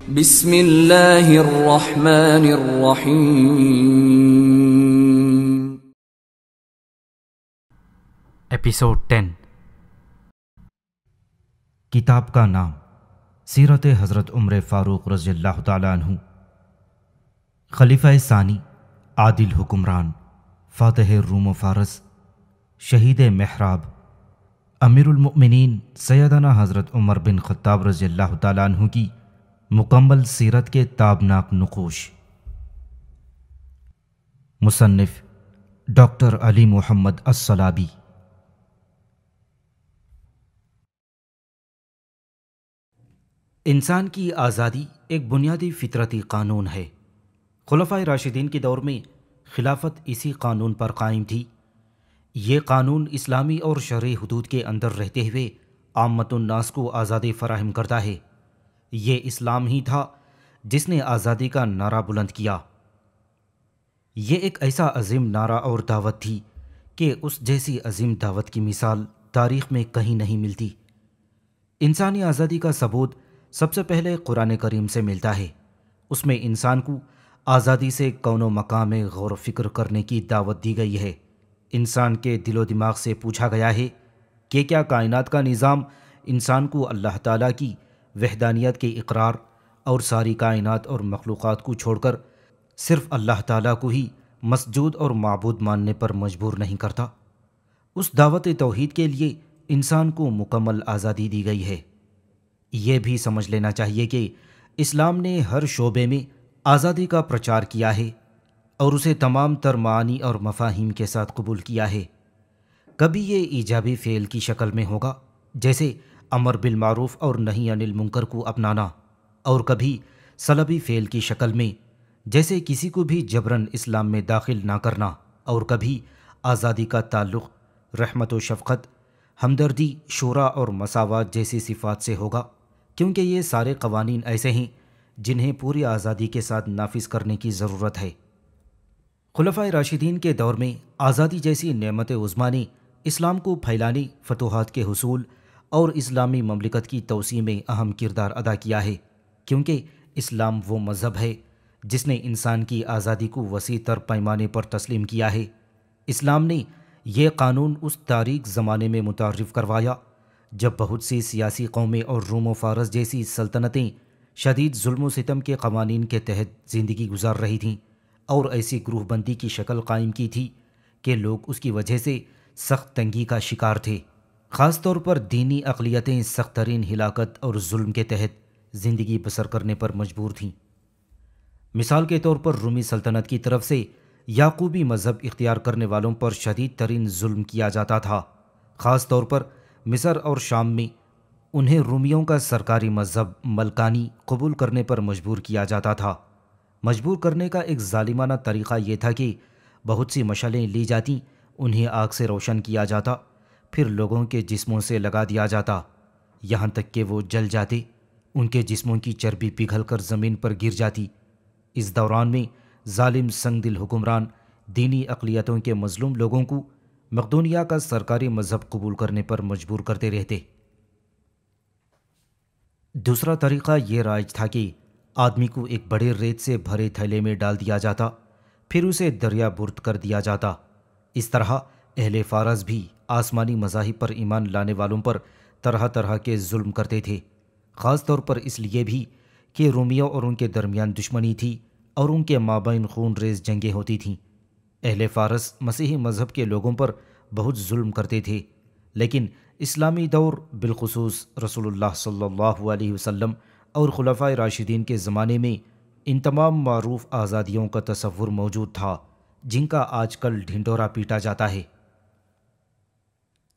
بسم اللہ الرحمن الرحیم۔ ایپیسوڈ 10۔ کتاب کا نام سیرت حضرت عمر فاروق رضی اللہ تعالیٰ عنہ، خلیفہ ثانی، عادل حکمران، فاتح روم و فارس، شہید محراب، امیر المؤمنین سیدنا حضرت عمر بن خطاب رضی اللہ تعالیٰ عنہ کی مکمل سیرت کے تابناک نقوش۔ مصنف ڈاکٹر علی محمد الصلابی۔ انسان کی آزادی ایک بنیادی فطرتی قانون ہے۔ خلفائے راشدین کے دور میں خلافت اسی قانون پر قائم تھی۔ یہ قانون اسلامی اور شرعی حدود کے اندر رہتے ہوئے عامت الناس کو آزادی فراہم کرتا ہے۔ یہ اسلام ہی تھا جس نے آزادی کا نعرہ بلند کیا۔ یہ ایک ایسا عظیم نعرہ اور دعوت تھی کہ اس جیسی عظیم دعوت کی مثال تاریخ میں کہیں نہیں ملتی۔ انسانی آزادی کا ثبوت سب سے پہلے قرآن کریم سے ملتا ہے۔ اس میں انسان کو آزادی سے کون و مقام میں غور و فکر کرنے کی دعوت دی گئی ہے۔ انسان کے دل و دماغ سے پوچھا گیا ہے کہ کیا کائنات کا نظام انسان کو اللہ تعالیٰ کی وحدانیت کے اقرار اور ساری کائنات اور مخلوقات کو چھوڑ کر صرف اللہ تعالیٰ کو ہی مسجود اور معبود ماننے پر مجبور نہیں کرتا؟ اس دعوت توحید کے لیے انسان کو مکمل آزادی دی گئی ہے۔ یہ بھی سمجھ لینا چاہیے کہ اسلام نے ہر شعبے میں آزادی کا پرچار کیا ہے اور اسے تمام تر معانی اور مفاہیم کے ساتھ قبول کیا ہے۔ کبھی یہ ایجابی فعل کی شکل میں ہوگا، جیسے امر بالمعروف اور نہی عن المنکر کو اپنانا، اور کبھی سلبی فعل کی شکل میں، جیسے کسی کو بھی جبراً اسلام میں داخل نہ کرنا، اور کبھی آزادی کا تعلق رحمت و شفقت، ہمدردی، شورا اور مساوات جیسی صفات سے ہوگا، کیونکہ یہ سارے قوانین ایسے ہیں جنہیں پوری آزادی کے ساتھ نافذ کرنے کی ضرورت ہے۔ خلفائے راشدین کے دور میں آزادی جیسی نعمت عظمیٰ نے اسلام کو پھیلانے، فتوحات کے حصول اور اسلامی مملکت کی توسیع میں اہم کردار ادا کیا ہے، کیونکہ اسلام وہ مذہب ہے جس نے انسان کی آزادی کو وسیع تر پیمانے پر تسلیم کیا ہے۔ اسلام نے یہ قانون اس تاریک زمانے میں متعارف کروایا جب بہت سی سیاسی قومیں اور روم و فارس جیسی سلطنتیں شدید ظلم و ستم کے قوانین کے تحت زندگی گزار رہی تھیں، اور ایسی گروہ بندی کی شکل قائم کی تھی کہ لوگ اس کی وجہ سے سخت تنگی کا شکار تھے۔ خاص طور پر دینی اقلیتیں سخت ترین ہلاکت اور ظلم کے تحت زندگی بسر کرنے پر مجبور تھیں۔ مثال کے طور پر رومی سلطنت کی طرف سے یعقوبی مذہب اختیار کرنے والوں پر شدید ترین ظلم کیا جاتا تھا۔ خاص طور پر مصر اور شام میں انہیں رومیوں کا سرکاری مذہب ملکانی قبول کرنے پر مجبور کیا جاتا تھا۔ مجبور کرنے کا ایک ظالمانہ طریقہ یہ تھا کہ بہت سی مشعلیں لی جاتیں، انہیں آگ سے روشن کیا جاتا، پھر لوگوں کے جسموں سے لگا دیا جاتا، یہاں تک کہ وہ جل جاتے، ان کے جسموں کی چربی پگھل کر زمین پر گر جاتی۔ اس دوران میں ظالم سنگ دل حکمران دینی اقلیتوں کے مظلوم لوگوں کو مقدونیہ کا سرکاری مذہب قبول کرنے پر مجبور کرتے رہتے۔ دوسرا طریقہ یہ رائج تھا کہ آدمی کو ایک بڑے ریت سے بھرے تھیلے میں ڈال دیا جاتا، پھر اسے دریا برد کر دیا جاتا۔ اس طرح اہل فارس بھی آسمانی مذاہب پر ایمان لانے والوں پر طرح طرح کے ظلم کرتے تھے، خاص طور پر اس لیے بھی کہ رومیوں اور ان کے درمیان دشمنی تھی اور ان کے مابین خون ریز جنگیں ہوتی تھیں۔ اہل فارس مسیحی مذہب کے لوگوں پر بہت ظلم کرتے تھے، لیکن اسلامی دور بالخصوص رسول اللہ صلی اللہ علیہ وسلم اور خلفائے راشدین کے زمانے میں ان تمام معروف آزادیوں کا تصور موجود تھا جن کا آج کل ڈھنڈورا پیٹا جاتا ہے۔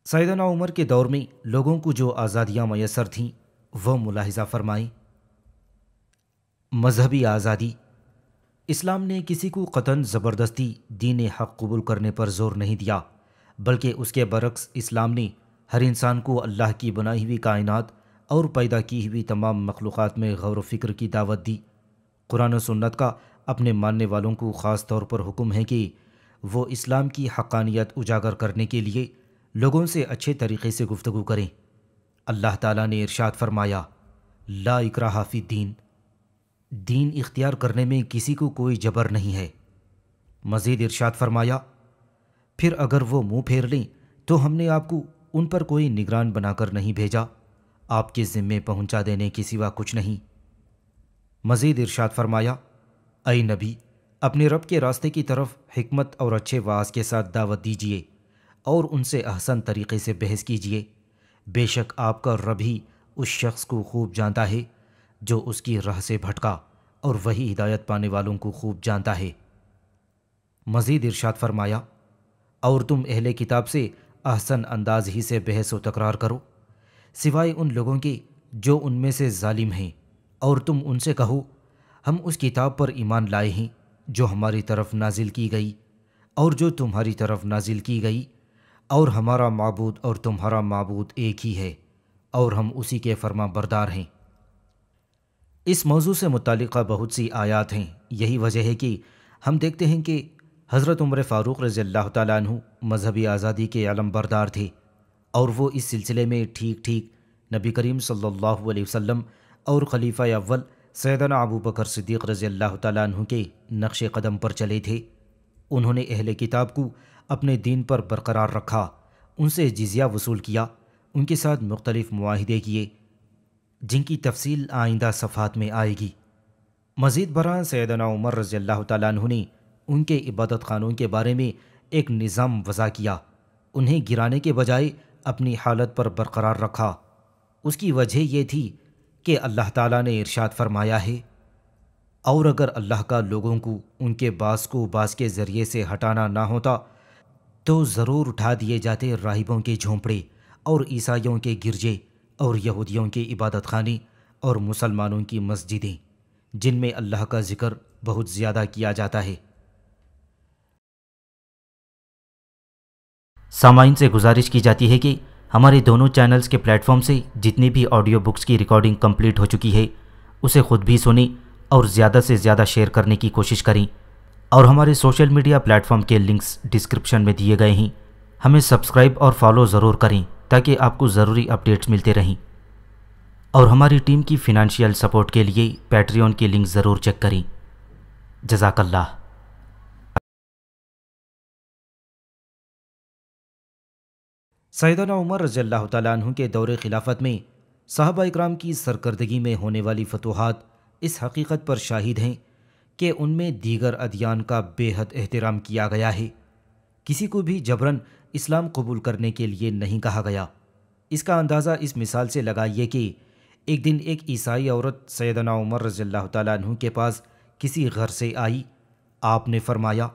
سیدنا عمر کے دور میں لوگوں کو جو آزادیاں میسر تھیں وہ ملاحظہ فرمائیں۔ مذہبی آزادی۔ اسلام نے کسی کو قطعاً زبردستی دین حق قبول کرنے پر زور نہیں دیا، بلکہ اس کے برعکس اسلام نے ہر انسان کو اللہ کی بنائی ہوئی کائنات اور پیدا کی ہوئی تمام مخلوقات میں غور و فکر کی دعوت دی۔ قرآن و سنت کا اپنے ماننے والوں کو خاص طور پر حکم ہے کہ وہ اسلام کی حقانیت اجاگر کرنے کے لیے لوگوں سے اچھے طریقے سے گفتگو کریں۔ اللہ تعالیٰ نے ارشاد فرمایا، لا اکراہ فی الدین، دین اختیار کرنے میں کسی کو کوئی جبر نہیں ہے۔ مزید ارشاد فرمایا، پھر اگر وہ منہ پھیر لیں تو ہم نے آپ کو ان پر کوئی نگران بنا کر نہیں بھیجا، آپ کے ذمے پہنچا دینے کے سوا کچھ نہیں۔ مزید ارشاد فرمایا، اے نبی، اپنے رب کے راستے کی طرف حکمت اور اچھے واعظ کے ساتھ دعوت دیجیے اور ان سے احسن طریقے سے بحث کیجیے۔ بے شک آپ کا رب ہی اس شخص کو خوب جانتا ہے جو اس کی راہ سے بھٹکا، اور وہی ہدایت پانے والوں کو خوب جانتا ہے۔ مزید ارشاد فرمایا، اور تم اہل کتاب سے احسن انداز ہی سے بحث و تکرار کرو، سوائے ان لوگوں کے جو ان میں سے ظالم ہیں، اور تم ان سے کہو ہم اس کتاب پر ایمان لائے ہیں جو ہماری طرف نازل کی گئی اور جو تمہاری طرف نازل کی گئی، اور ہمارا معبود اور تمہارا معبود ایک ہی ہے، اور ہم اسی کے فرما بردار ہیں۔ اس موضوع سے متعلقہ بہت سی آیات ہیں۔ یہی وجہ ہے کہ ہم دیکھتے ہیں کہ حضرت عمر فاروق رضی اللہ تعالیٰ عنہ مذہبی آزادی کے علم بردار تھے، اور وہ اس سلسلے میں ٹھیک ٹھیک نبی کریم صلی اللہ علیہ وسلم اور خلیفہ اول سیدنا ابو بکر صدیق رضی اللہ تعالیٰ عنہ کے نقش قدم پر چلے تھے۔ انہوں نے اہل کتاب کو اپنے دین پر برقرار رکھا، ان سے جزیہ وصول کیا، ان کے ساتھ مختلف معاہدے کیے جن کی تفصیل آئندہ صفحات میں آئے گی۔ مزید برآں سیدنا عمر رضی اللہ تعالیٰ عنہ نے ان کے عبادت خانوں کے بارے میں ایک نظام وضع کیا، انہیں گرانے کے بجائے اپنی حالت پر برقرار رکھا۔ اس کی وجہ یہ تھی کہ اللہ تعالیٰ نے ارشاد فرمایا ہے، اور اگر اللہ کا لوگوں کو ان کے باس کو باس کے ذریعے سے ہٹانا نہ ہوتا تو ضرور اٹھا دیے جاتے راہبوں کے جھونپڑے اور عیسائیوں کے گرجے اور یہودیوں کے عبادت خانے اور مسلمانوں کی مسجدیں جن میں اللہ کا ذکر بہت زیادہ کیا جاتا ہے۔ سامعین سے گزارش کی جاتی ہے کہ ہمارے دونوں چینلز کے پلیٹ فارم سے جتنی بھی آڈیو بکس کی ریکارڈنگ کمپلیٹ ہو چکی ہے اسے خود بھی سنیں اور زیادہ سے زیادہ شیئر کرنے کی کوشش کریں، اور ہمارے سوشل میڈیا پلیٹ فارم کے لنکس ڈسکرپشن میں دیے گئے ہیں۔ ہمیں سبسکرائب اور فالو ضرور کریں تاکہ آپ کو ضروری اپڈیٹس ملتے رہیں، اور ہماری ٹیم کی فنانشیل سپورٹ کے لیے پیٹریون کی لنک ضرور چیک کریں۔ جزاک اللہ۔ سیدنا عمر رضی اللہ تعالیٰ عنہ کے دور خلافت میں صحابہ اکرام کی سرکردگی میں ہونے والی فتوحات اس حقیقت پر شاہد ہیں کہ ان میں دیگر ادیان کا بے حد احترام کیا گیا ہے، کسی کو بھی جبراً اسلام قبول کرنے کے لیے نہیں کہا گیا۔ اس کا اندازہ اس مثال سے لگائیے کہ ایک دن ایک عیسائی عورت سیدنا عمر رضی اللہ تعالیٰ عنہ کے پاس کسی غر سے آئی، آپ نے فرمایا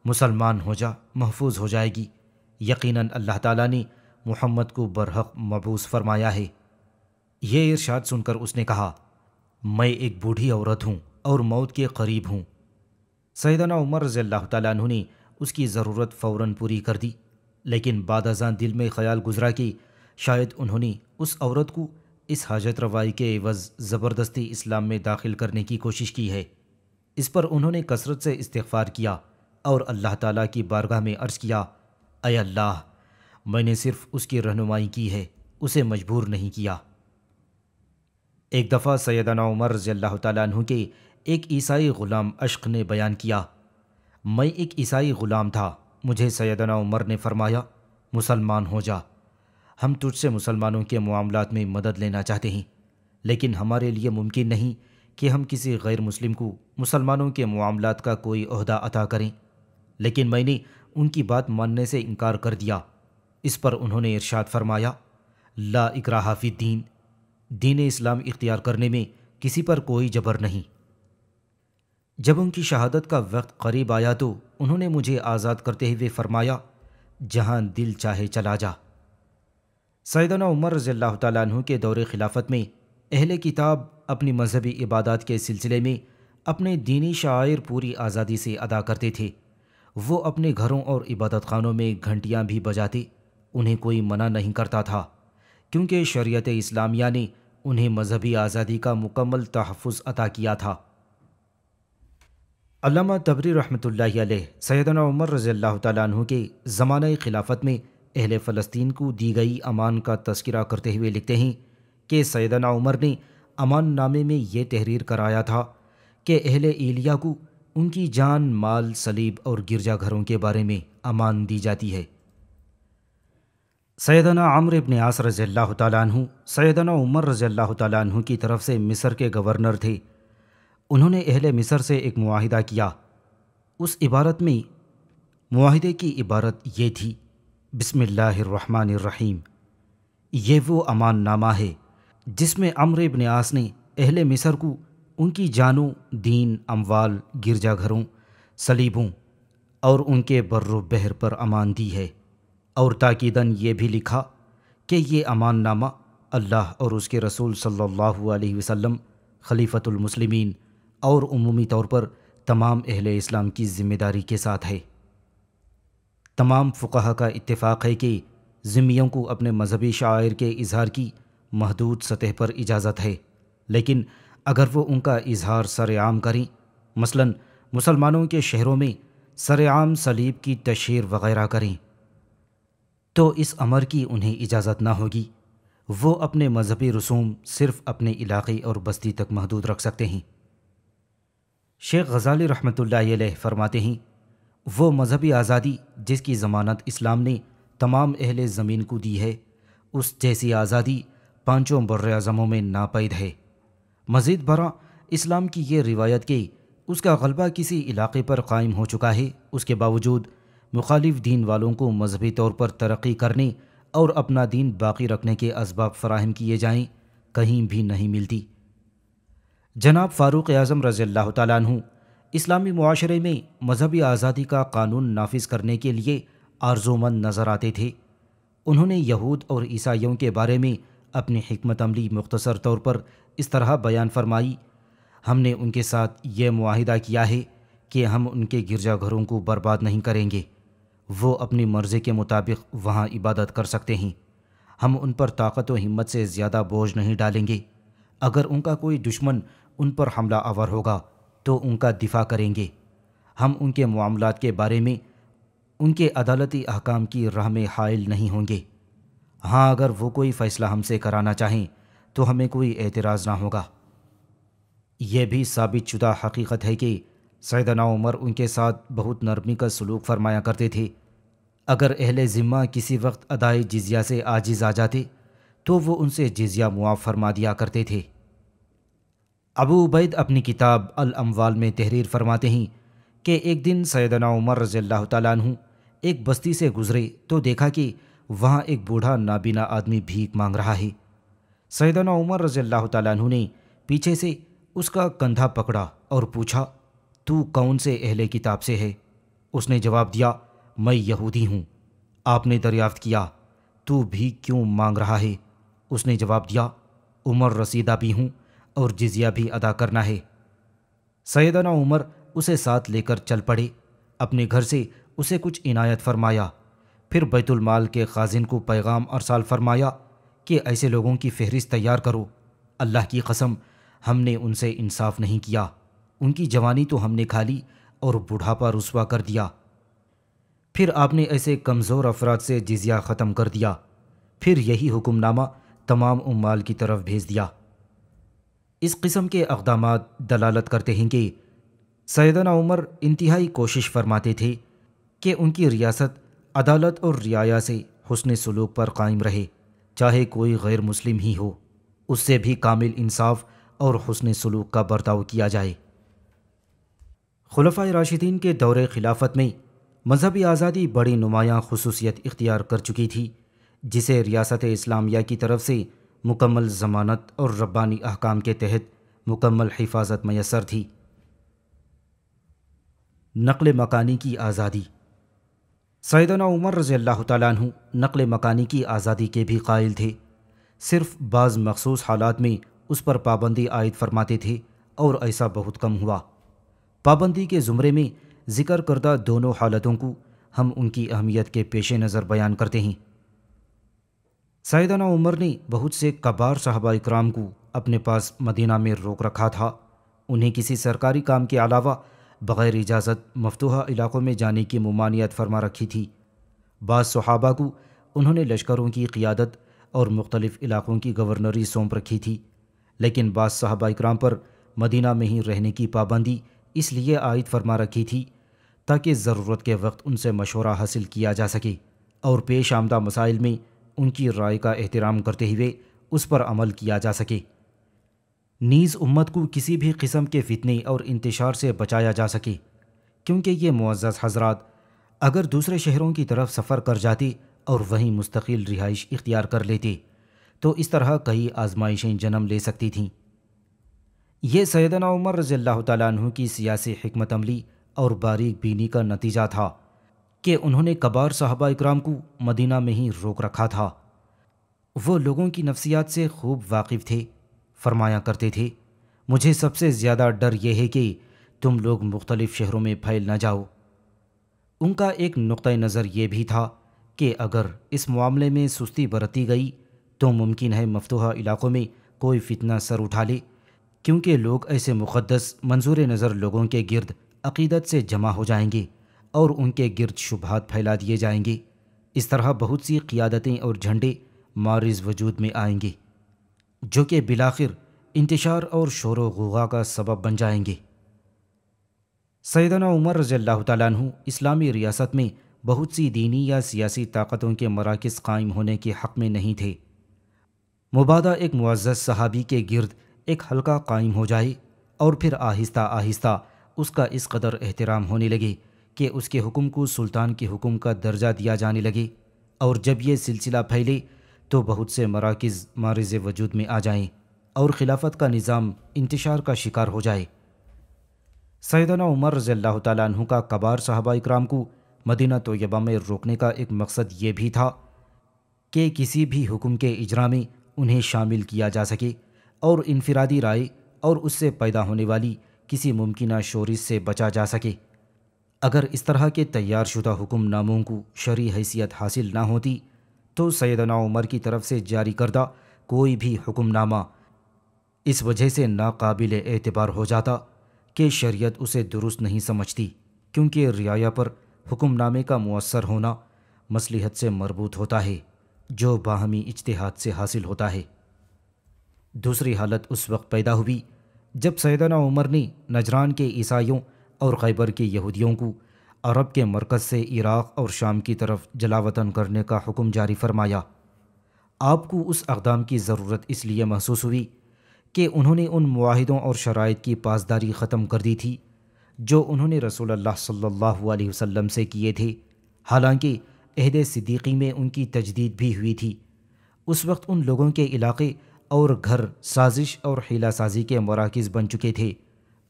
مسلمان ہو جا، محفوظ ہو جائے گی، یقیناً اللہ تعالیٰ نے محمد کو برحق مبعوث فرمایا ہے۔ یہ ارشاد سن کر اس نے کہا میں ایک بوڑھی عورت ہوں اور موت کے قریب ہوں۔ سیدنا عمر رضی اللہ تعالیٰ عنہ نے اس کی ضرورت فوراً پوری کر دی، لیکن بعد ازاں دل میں خیال گزرا کہ شاید انہوں نے اس عورت کو اس حاجت روائی کے عوض زبردستی اسلام میں داخل کرنے کی کوشش کی ہے۔ اس پر انہوں نے کثرت سے استغفار کیا اور اللہ تعالیٰ کی بارگاہ میں عرض کیا، اے اللہ، میں نے صرف اس کی رہنمائی کی ہے، اسے مجبور نہیں کیا۔ ایک دفعہ سیدنا عمر رضی اللہ تعالیٰ عنہ کے ایک عیسائی غلام اشق نے بیان کیا، میں ایک عیسائی غلام تھا، مجھے سیدنا عمر نے فرمایا مسلمان ہو جا، ہم تجھ سے مسلمانوں کے معاملات میں مدد لینا چاہتے ہیں، لیکن ہمارے لیے ممکن نہیں کہ ہم کسی غیر مسلم کو مسلمانوں کے معاملات کا کوئی عہدہ عطا کریں، لیکن میں نے ان کی بات ماننے سے انکار کر دیا۔ اس پر انہوں نے ارشاد فرمایا لا اکراہ فی الدین، دین اسلام اختیار کرنے میں کسی پر کوئی جبر نہیں۔ جب ان کی شہادت کا وقت قریب آیا تو انہوں نے مجھے آزاد کرتے ہوئے فرمایا جہاں دل چاہے چلا جا۔ سیدنا عمر رضی اللہ تعالیٰ عنہ کے دور خلافت میں اہل کتاب اپنی مذہبی عبادات کے سلسلے میں اپنے دینی شعائر پوری آزادی سے ادا کرتے تھے۔ وہ اپنے گھروں اور عبادت خانوں میں گھنٹیاں بھی بجاتے، انہیں کوئی منع نہیں کرتا تھا، کیونکہ شریعت اسلامیہ نے انہیں مذہبی آزادی کا مکمل تحفظ عطا کیا تھا۔ علامہ طبری رحمۃ اللہ علیہ سیدنا عمر رضی اللہ تعالیٰ عنہ کے زمانہ خلافت میں اہل فلسطین کو دی گئی امان کا تذکرہ کرتے ہوئے لکھتے ہیں کہ سیدنا عمر نے امان نامے میں یہ تحریر کرایا تھا کہ اہل ایلیا کو ان کی جان، مال، صلیب اور گرجا گھروں کے بارے میں امان دی جاتی ہے۔ سیدنا عمرو بن عاص رضی اللہ تعالیٰ عنہ سیدنا عمر رضی اللہ تعالیٰ عنہ کی طرف سے مصر کے گورنر تھے۔ انہوں نے اہل مصر سے ایک معاہدہ کیا۔ اس عبارت میں معاہدے کی عبارت یہ تھی: بسم اللہ الرحمن الرحیم۔ یہ وہ امان نامہ ہے جس میں عمرو بن عاص نے اہل مصر کو ان کی جانوں، دین، اموال، گرجا گھروں، صلیبوں اور ان کے بر و بحر پر امان دی ہے، اور تاکیداً یہ بھی لکھا کہ یہ امان نامہ اللہ اور اس کے رسول صلی اللہ علیہ وسلم، خلیفۃ المسلمین اور عمومی طور پر تمام اہل اسلام کی ذمہ داری کے ساتھ ہے۔ تمام فقہا کا اتفاق ہے کہ ذمیوں کو اپنے مذہبی شعائر کے اظہار کی محدود سطح پر اجازت ہے، لیکن اگر وہ ان کا اظہار سر عام کریں، مثلاً مسلمانوں کے شہروں میں سر عام صلیب کی تشہیر وغیرہ کریں، تو اس امر کی انہیں اجازت نہ ہوگی۔ وہ اپنے مذہبی رسوم صرف اپنے علاقے اور بستی تک محدود رکھ سکتے ہیں۔ شیخ غزالی رحمۃ اللہ علیہ فرماتے ہیں، وہ مذہبی آزادی جس کی ضمانت اسلام نے تمام اہل زمین کو دی ہے، اس جیسی آزادی پانچوں بر اعظموں میں ناپید ہے۔ مزید برآں اسلام کی یہ روایت کہ اس کا غلبہ کسی علاقے پر قائم ہو چکا ہے، اس کے باوجود مخالف دین والوں کو مذہبی طور پر ترقی کرنے اور اپنا دین باقی رکھنے کے اسباب فراہم کیے جائیں، کہیں بھی نہیں ملتی۔ جناب فاروق اعظم رضی اللہ تعالیٰ عنہ اسلامی معاشرے میں مذہبی آزادی کا قانون نافذ کرنے کے لیے آرزومند نظر آتے تھے۔ انہوں نے یہود اور عیسائیوں کے بارے میں اپنی حکمت عملی مختصر طور پر اس طرح بیان فرمائی: ہم نے ان کے ساتھ یہ معاہدہ کیا ہے کہ ہم ان کے گرجا گھروں کو برباد نہیں کریں گے، وہ اپنی مرضی کے مطابق وہاں عبادت کر سکتے ہیں، ہم ان پر طاقت و ہمت سے زیادہ بوجھ نہیں ڈالیں گے، اگر ان کا کوئی دشمن ان پر حملہ آور ہوگا تو ان کا دفاع کریں گے، ہم ان کے معاملات کے بارے میں ان کے عدالتی احکام کی راہ میں حائل نہیں ہوں گے، ہاں اگر وہ کوئی فیصلہ ہم سے کرانا چاہیں تو ہمیں کوئی اعتراض نہ ہوگا۔ یہ بھی ثابت شدہ حقیقت ہے کہ سیدنا عمر ان کے ساتھ بہت نرمی کا سلوک فرمایا کرتے تھے۔ اگر اہل ذمہ کسی وقت ادائے جزیہ سے عاجز آ جاتے تو وہ ان سے جزیہ معاف فرما دیا کرتے تھے۔ ابو عبید اپنی کتاب الاموال میں تحریر فرماتے ہیں کہ ایک دن سیدنا عمر رضی اللہ تعالیٰ عنہ ایک بستی سے گزرے تو دیکھا کہ وہاں ایک بوڑھا نابینا آدمی بھیک مانگ رہا ہے۔ سیدنا عمر رضی اللہ تعالیٰ عنہ نے پیچھے سے اس کا کندھا پکڑا اور پوچھا، تو کون سے اہل کتاب سے ہے؟ اس نے جواب دیا، میں یہودی ہوں۔ آپ نے دریافت کیا، تو بھی کیوں مانگ رہا ہے؟ اس نے جواب دیا، عمر رسیدہ بھی ہوں اور جزیہ بھی ادا کرنا ہے۔ سیدنا عمر اسے ساتھ لے کر چل پڑے، اپنے گھر سے اسے کچھ عنایت فرمایا، پھر بیت المال کے خازن کو پیغام ارسال فرمایا کہ ایسے لوگوں کی فہرست تیار کرو، اللہ کی قسم ہم نے ان سے انصاف نہیں کیا، ان کی جوانی تو ہم نے کھا لی اور بڑھاپا رسوا کر دیا۔ پھر آپ نے ایسے کمزور افراد سے جزیہ ختم کر دیا، پھر یہی حکم نامہ تمام عمال کی طرف بھیج دیا۔ اس قسم کے اقدامات دلالت کرتے ہیں کہ سیدنا عمر انتہائی کوشش فرماتے تھے کہ ان کی ریاست عدالت اور رعایا سے حسن سلوک پر قائم رہے، چاہے کوئی غیر مسلم ہی ہو، اس سے بھی کامل انصاف اور حسن سلوک کا برتاؤ کیا جائے۔ خلفائے راشدین کے دور خلافت میں مذہبی آزادی بڑی نمایاں خصوصیت اختیار کر چکی تھی، جسے ریاست اسلامیہ کی طرف سے مکمل ضمانت اور ربانی احکام کے تحت مکمل حفاظت میسر تھی۔ نقل مکانی کی آزادی۔ سیدنا عمر رضی اللہ تعالیٰ عنہ نقل مکانی کی آزادی کے بھی قائل تھے، صرف بعض مخصوص حالات میں اس پر پابندی عائد فرماتے تھے اور ایسا بہت کم ہوا۔ پابندی کے زمرے میں ذکر کردہ دونوں حالتوں کو ہم ان کی اہمیت کے پیش نظر بیان کرتے ہیں۔ سیدنا عمر نے بہت سے کبار صحابہ اکرام کو اپنے پاس مدینہ میں روک رکھا تھا، انہیں کسی سرکاری کام کے علاوہ بغیر اجازت مفتوحہ علاقوں میں جانے کی ممانعت فرما رکھی تھی۔ بعض صحابہ کو انہوں نے لشکروں کی قیادت اور مختلف علاقوں کی گورنری سونپ رکھی تھی، لیکن بعض صحابہ اکرام پر مدینہ میں ہی رہنے کی پابندی اس لیے عائد فرما رکھی تھی تاکہ ضرورت کے وقت ان سے مشورہ حاصل کیا جا سکے اور پیش آمدہ مسائل میں ان کی رائے کا احترام کرتے ہوئے اس پر عمل کیا جا سکے، نیز امت کو کسی بھی قسم کے فتنے اور انتشار سے بچایا جا سکے، کیونکہ یہ معزز حضرات اگر دوسرے شہروں کی طرف سفر کر جاتے اور وہیں مستقل رہائش اختیار کر لیتے تو اس طرح کئی آزمائشیں جنم لے سکتی تھیں۔ یہ سیدنا عمر رضی اللہ تعالیٰ عنہ کی سیاسی حکمت عملی اور باریک بینی کا نتیجہ تھا کہ انہوں نے کبار صحابہ اکرام کو مدینہ میں ہی روک رکھا تھا۔ وہ لوگوں کی نفسیات سے خوب واقف تھے، فرمایا کرتے تھے، مجھے سب سے زیادہ ڈر یہ ہے کہ تم لوگ مختلف شہروں میں پھیل نہ جاؤ۔ ان کا ایک نقطہ نظر یہ بھی تھا کہ اگر اس معاملے میں سستی برتی گئی تو ممکن ہے مفتوحہ علاقوں میں کوئی فتنہ سر اٹھا لے، کیونکہ لوگ ایسے مقدس منظور نظر لوگوں کے گرد عقیدت سے جمع ہو جائیں گے اور ان کے گرد شبہات پھیلا دیے جائیں گے۔ اس طرح بہت سی قیادتیں اور جھنڈے معرض وجود میں آئیں گے جو کہ بالآخر انتشار اور شور و غوغا کا سبب بن جائیں گے۔ سیدنا عمر رضی اللہ تعالیٰ عنہ اسلامی ریاست میں بہت سی دینی یا سیاسی طاقتوں کے مراکز قائم ہونے کے حق میں نہیں تھے۔ مبادا ایک معزز صحابی کے گرد ایک حلقہ قائم ہو جائے اور پھر آہستہ آہستہ اس کا اس قدر احترام ہونے لگے کہ اس کے حکم کو سلطان کے حکم کا درجہ دیا جانے لگے، اور جب یہ سلسلہ پھیلے تو بہت سے مراکز معرض وجود میں آ جائیں اور خلافت کا نظام انتشار کا شکار ہو جائے۔ سیدنا عمر رضی اللہ تعالیٰ عنہ کا کبار صحابہ اکرام کو مدینہ طیبہ میں روکنے کا ایک مقصد یہ بھی تھا کہ کسی بھی حکم کے اجرا میں انہیں شامل کیا جا سکے اور انفرادی رائے اور اس سے پیدا ہونے والی کسی ممکنہ شورش سے بچا جا سکے۔ اگر اس طرح کے تیار شدہ حکم ناموں کو شرعی حیثیت حاصل نہ ہوتی تو سیدنا عمر کی طرف سے جاری کردہ کوئی بھی حکم نامہ اس وجہ سے ناقابل اعتبار ہو جاتا کہ شریعت اسے درست نہیں سمجھتی، کیونکہ رعایا پر حکم نامے کا مؤثر ہونا مصلحت سے مربوط ہوتا ہے جو باہمی اجتہاد سے حاصل ہوتا ہے۔ دوسری حالت اس وقت پیدا ہوئی جب سیدنا عمر نے نجران کے عیسائیوں اور خیبر کے یہودیوں کو عرب کے مرکز سے عراق اور شام کی طرف جلاوطن کرنے کا حکم جاری فرمایا۔ آپ کو اس اقدام کی ضرورت اس لیے محسوس ہوئی کہ انہوں نے ان معاہدوں اور شرائط کی پاسداری ختم کر دی تھی جو انہوں نے رسول اللہ صلی اللہ علیہ وسلم سے کیے تھے، حالانکہ عہد صدیقی میں ان کی تجدید بھی ہوئی تھی۔ اس وقت ان لوگوں کے علاقے اور گھر سازش اور حیلہ سازی کے مراکز بن چکے تھے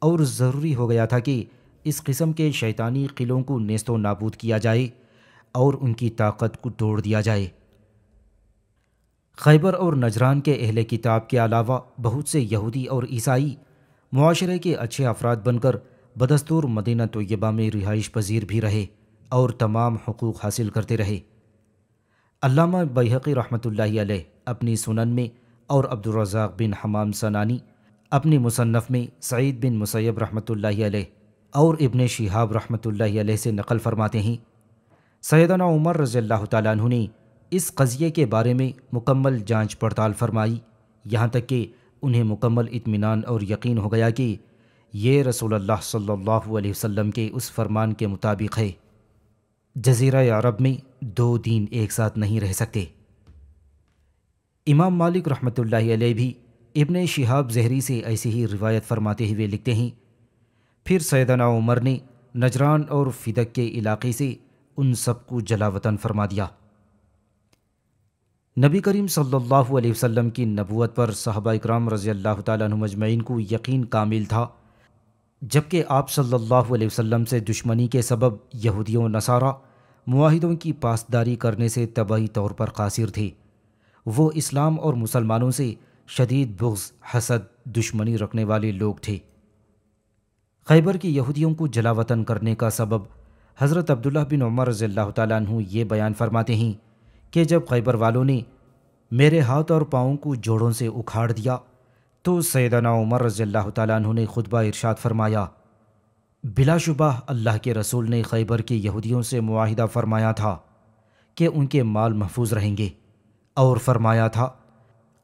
اور ضروری ہو گیا تھا کہ اس قسم کے شیطانی قلعوں کو نیست و نابود کیا جائے اور ان کی طاقت کو توڑ دیا جائے۔ خیبر اور نجران کے اہل کتاب کے علاوہ بہت سے یہودی اور عیسائی معاشرے کے اچھے افراد بن کر بدستور مدینہ طیبہ میں رہائش پذیر بھی رہے اور تمام حقوق حاصل کرتے رہے۔ علامہ بیہقی رحمۃ اللہ علیہ اپنی سنن میں اور عبدالرزاق بن حمام سنانی اپنی مصنف میں سعید بن مسیب رحمۃ اللہ علیہ اور ابن شہاب رحمۃ اللہ علیہ سے نقل فرماتے ہیں، سیدنا عمر رضی اللہ تعالیٰ عنہ نے اس قضیے کے بارے میں مکمل جانچ پڑتال فرمائی، یہاں تک کہ انہیں مکمل اطمینان اور یقین ہو گیا کہ یہ رسول اللہ صلی اللہ علیہ وسلم کے اس فرمان کے مطابق ہے، جزیرہ عرب میں دو دین ایک ساتھ نہیں رہ سکتے۔ امام مالک رحمۃ اللہ علیہ بھی ابن شہاب زہری سے ایسی ہی روایت فرماتے ہوئے لکھتے ہیں، پھر سیدنا عمر نے نجران اور فدق کے علاقے سے ان سب کو جلا وطن فرما دیا۔ نبی کریم صلی اللہ علیہ وسلم کی نبوت پر صحابہ اکرام رضی اللہ تعالیٰ عنہ مجمعین کو یقین کامل تھا، جبکہ آپ صلی اللہ علیہ وسلم سے دشمنی کے سبب یہودیوں و نصارہ معاہدوں کی پاسداری کرنے سے طبعی طور پر قاصر تھے۔ وہ اسلام اور مسلمانوں سے شدید بغض، حسد، دشمنی رکھنے والے لوگ تھے۔ خیبر کی یہودیوں کو جلا وطن کرنے کا سبب حضرت عبداللہ بن عمر رضی اللہ تعالیٰ عنہ یہ بیان فرماتے ہیں کہ جب خیبر والوں نے میرے ہاتھ اور پاؤں کو جوڑوں سے اکھاڑ دیا تو سیدنا عمر رضی اللہ تعالیٰ عنہ نے خطبہ ارشاد فرمایا، بلا شبہ اللہ کے رسول نے خیبر کے یہودیوں سے معاہدہ فرمایا تھا کہ ان کے مال محفوظ رہیں گے، اور فرمایا تھا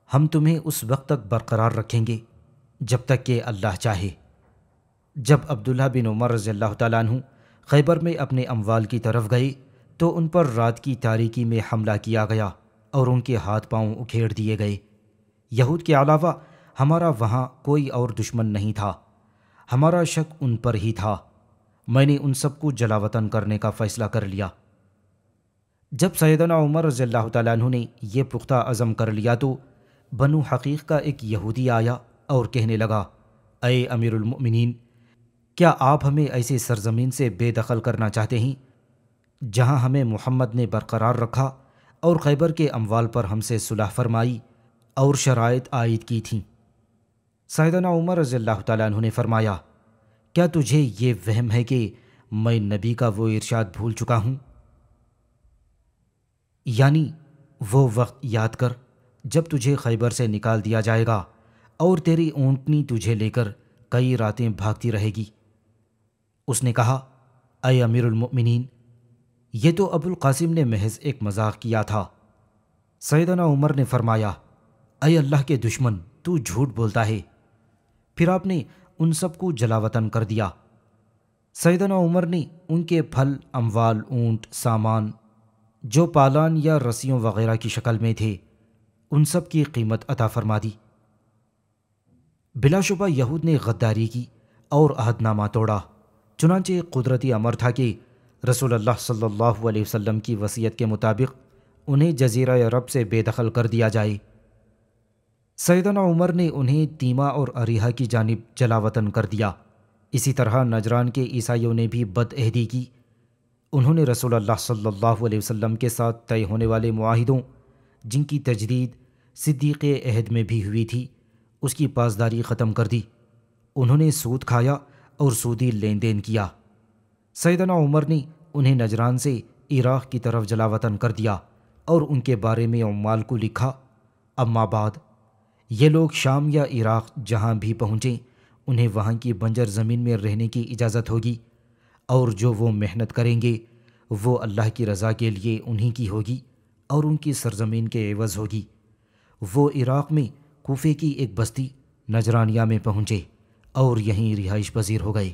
ہم تمہیں اس وقت تک برقرار رکھیں گے جب تک کہ اللہ چاہے۔ جب عبداللہ بن عمر رضی اللہ تعالیٰ عنہ خیبر میں اپنے اموال کی طرف گئے تو ان پر رات کی تاریکی میں حملہ کیا گیا اور ان کے ہاتھ پاؤں اکھیڑ دیے گئے۔ یہود کے علاوہ ہمارا وہاں کوئی اور دشمن نہیں تھا، ہمارا شک ان پر ہی تھا۔ میں نے ان سب کو جلا وطن کرنے کا فیصلہ کر لیا۔ جب سیدنا عمر رضی اللہ تعالیٰ عنہ نے یہ پختہ عزم کر لیا تو بنو حقیق کا ایک یہودی آیا اور کہنے لگا، اے امیر المؤمنین، کیا آپ ہمیں ایسے سرزمین سے بے دخل کرنا چاہتے ہیں جہاں ہمیں محمد نے برقرار رکھا اور خیبر کے اموال پر ہم سے صلح فرمائی اور شرائط عائد کی تھیں؟ سیدنا عمر رضی اللہ تعالیٰ عنہ نے فرمایا، کیا تجھے یہ وہم ہے کہ میں نبی کا وہ ارشاد بھول چکا ہوں؟ یعنی وہ وقت یاد کر جب تجھے خیبر سے نکال دیا جائے گا اور تیری اونٹنی تجھے لے کر کئی راتیں بھاگتی رہے گی۔ اس نے کہا، اے امیر المؤمنین، یہ تو ابو القاسم نے محض ایک مذاق کیا تھا۔ سیدنا عمر نے فرمایا، اے اللہ کے دشمن، تو جھوٹ بولتا ہے۔ پھر آپ نے ان سب کو جلا وطن کر دیا۔ سیدنا عمر نے ان کے پھل، اموال، اونٹ، سامان جو پالان یا رسیوں وغیرہ کی شکل میں تھے، ان سب کی قیمت عطا فرما دی۔ بلا شبہ یہود نے غداری کی اور عہد نامہ توڑا، چنانچہ قدرتی امر تھا کہ رسول اللہ صلی اللہ علیہ وسلم کی وصیت کے مطابق انہیں جزیرہ عرب سے بے دخل کر دیا جائے۔ سیدنا عمر نے انہیں تیما اور اریحا کی جانب جلا وطن کر دیا۔ اسی طرح نجران کے عیسائیوں نے بھی بد عہدی کی۔ انہوں نے رسول اللہ صلی اللہ علیہ وسلم کے ساتھ طے ہونے والے معاہدوں، جن کی تجدید صدیق عہد میں بھی ہوئی تھی، اس کی پاسداری ختم کر دی۔ انہوں نے سود کھایا اور سودی لین دین کیا۔ سیدنا عمر نے انہیں نجران سے عراق کی طرف جلا وطن کر دیا اور ان کے بارے میں عمال کو لکھا، اما بعد، یہ لوگ شام یا عراق جہاں بھی پہنچیں انہیں وہاں کی بنجر زمین میں رہنے کی اجازت ہوگی، اور جو وہ محنت کریں گے وہ اللہ کی رضا کے لیے انہی کی ہوگی اور ان کی سرزمین کے عوض ہوگی۔ وہ عراق میں کوفے کی ایک بستی نجرانیہ میں پہنچے اور یہیں رہائش پذیر ہو گئے۔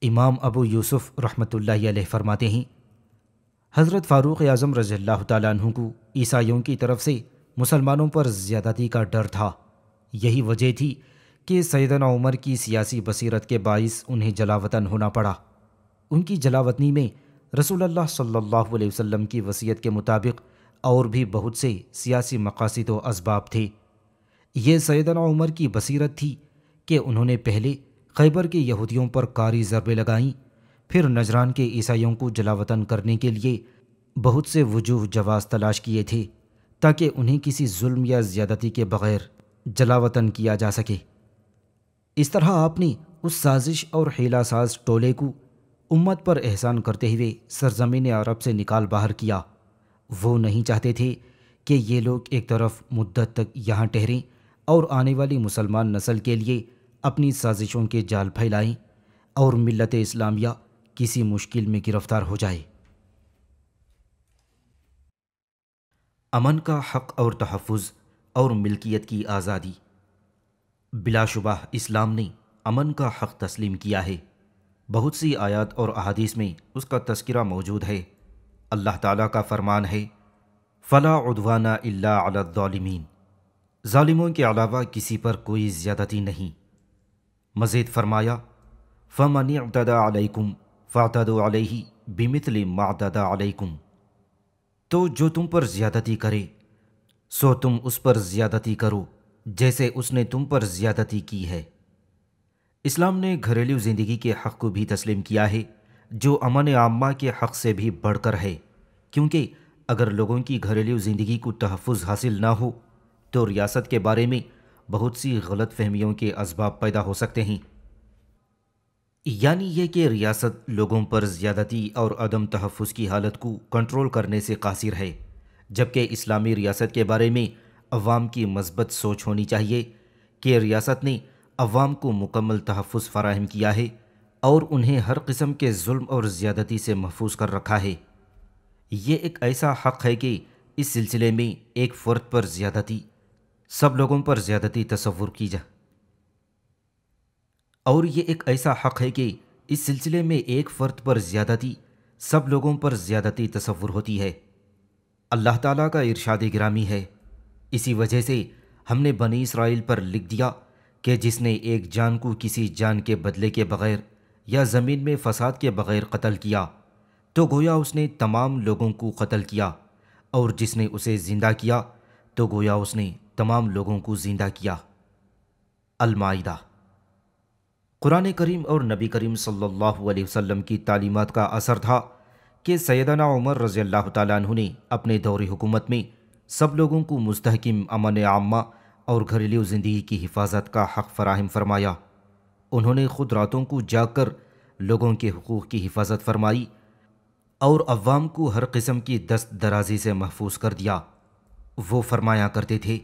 امام ابو یوسف رحمۃ اللہ علیہ فرماتے ہیں، حضرت فاروق اعظم رضی اللہ تعالیٰ عنہ کو عیسائیوں کی طرف سے مسلمانوں پر زیادتی کا ڈر تھا۔ یہی وجہ تھی کہ سیدنا عمر کی سیاسی بصیرت کے باعث انہیں جلا وطن ہونا پڑا۔ ان کی جلا وطنی میں رسول اللہ صلی اللہ علیہ وسلم کی وصیت کے مطابق اور بھی بہت سے سیاسی مقاصد و اسباب تھے۔ یہ سیدنا عمر کی بصیرت تھی کہ انہوں نے پہلے خیبر کے یہودیوں پر کاری ضربیں لگائیں، پھر نجران کے عیسائیوں کو جلا وطن کرنے کے لیے بہت سے وجوہ جواز تلاش کیے تھے تاکہ انہیں کسی ظلم یا زیادتی کے بغیر جلا وطن کیا جا سکے۔ اس طرح آپ نے اس سازش اور حیلہ ساز ٹولے کو امت پر احسان کرتے ہوئے سرزمین عرب سے نکال باہر کیا۔ وہ نہیں چاہتے تھے کہ یہ لوگ ایک طرف مدت تک یہاں ٹھہریں اور آنے والی مسلمان نسل کے لیے اپنی سازشوں کے جال پھیلائیں اور ملت اسلامیہ کسی مشکل میں گرفتار ہو جائے۔ امن کا حق اور تحفظ اور ملکیت کی آزادی۔ بلا شبہ اسلام نے امن کا حق تسلیم کیا ہے۔ بہت سی آیات اور احادیث میں اس کا تذکرہ موجود ہے۔ اللہ تعالیٰ کا فرمان ہے، فَلَا عُدْوَانَ إِلَّا عَلَى الظَّالِمِينَ، ظالموں کے علاوہ کسی پر کوئی زیادتی نہیں۔ مزید فرمایا، فَمَنِ اعْتَدَىٰ عَلَيْكُمْ فَاعْتَدُوا عَلَيْهِ بِمِثْلِ مَا اعْتَدَىٰ عَلَيْكُمْ، تو جو تم پر زیادتی کرے سو تم اس پر زیادتی کرو جیسے اس نے تم پر زیادتی کی ہے۔ اسلام نے گھریلو زندگی کے حق کو بھی تسلیم کیا ہے، جو امن عامہ کے حق سے بھی بڑھ کر ہے، کیونکہ اگر لوگوں کی گھریلو زندگی کو تحفظ حاصل نہ ہو تو ریاست کے بارے میں بہت سی غلط فہمیوں کے اسباب پیدا ہو سکتے ہیں۔ یعنی یہ کہ ریاست لوگوں پر زیادتی اور عدم تحفظ کی حالت کو کنٹرول کرنے سے قاصر ہے، جبکہ اسلامی ریاست کے بارے میں عوام کی مثبت سوچ ہونی چاہیے کہ ریاست نے عوام کو مکمل تحفظ فراہم کیا ہے اور انہیں ہر قسم کے ظلم اور زیادتی سے محفوظ کر رکھا ہے۔ یہ ایک ایسا حق ہے کہ اس سلسلے میں ایک فرد پر زیادتی سب لوگوں پر زیادتی تصور کی جائے، اور یہ ایک ایسا حق ہے کہ اس سلسلے میں ایک فرد پر زیادتی سب لوگوں پر زیادتی تصور ہوتی ہے۔ اللہ تعالیٰ کا ارشاد گرامی ہے، اسی وجہ سے ہم نے بنی اسرائیل پر لکھ دیا کہ جس نے ایک جان کو کسی جان کے بدلے کے بغیر یا زمین میں فساد کے بغیر قتل کیا تو گویا اس نے تمام لوگوں کو قتل کیا، اور جس نے اسے زندہ کیا تو گویا اس نے تمام لوگوں کو زندہ کیا۔ المائدہ۔ قرآن کریم اور نبی کریم صلی اللہ علیہ وسلم کی تعلیمات کا اثر تھا کہ سیدنا عمر رضی اللہ تعالیٰ عنہ نے اپنے دور حکومت میں سب لوگوں کو مستحکم امن عامہ اور گھریلو زندگی کی حفاظت کا حق فراہم فرمایا۔ انہوں نے خود راتوں کو جاگ کر لوگوں کے حقوق کی حفاظت فرمائی اور عوام کو ہر قسم کی دست درازی سے محفوظ کر دیا۔ وہ فرمایا کرتے تھے،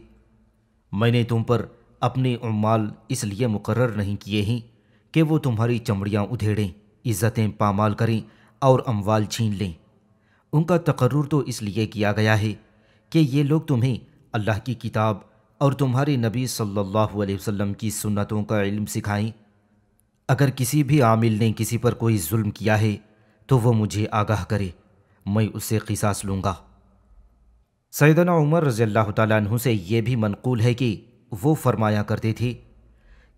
میں نے تم پر اپنے عمال اس لیے مقرر نہیں کیے ہیں کہ وہ تمہاری چمڑیاں ادھیڑیں، عزتیں پامال کریں اور اموال چھین لیں۔ ان کا تقرر تو اس لیے کیا گیا ہے کہ یہ لوگ تمہیں اللہ کی کتاب اور تمہارے نبی صلی اللہ علیہ وسلم کی سنتوں کا علم سکھائیں۔ اگر کسی بھی عامل نے کسی پر کوئی ظلم کیا ہے تو وہ مجھے آگاہ کرے، میں اس سے قصاص لوں گا۔ سیدنا عمر رضی اللہ تعالیٰ عنہ سے یہ بھی منقول ہے کہ وہ فرمایا کرتے تھے،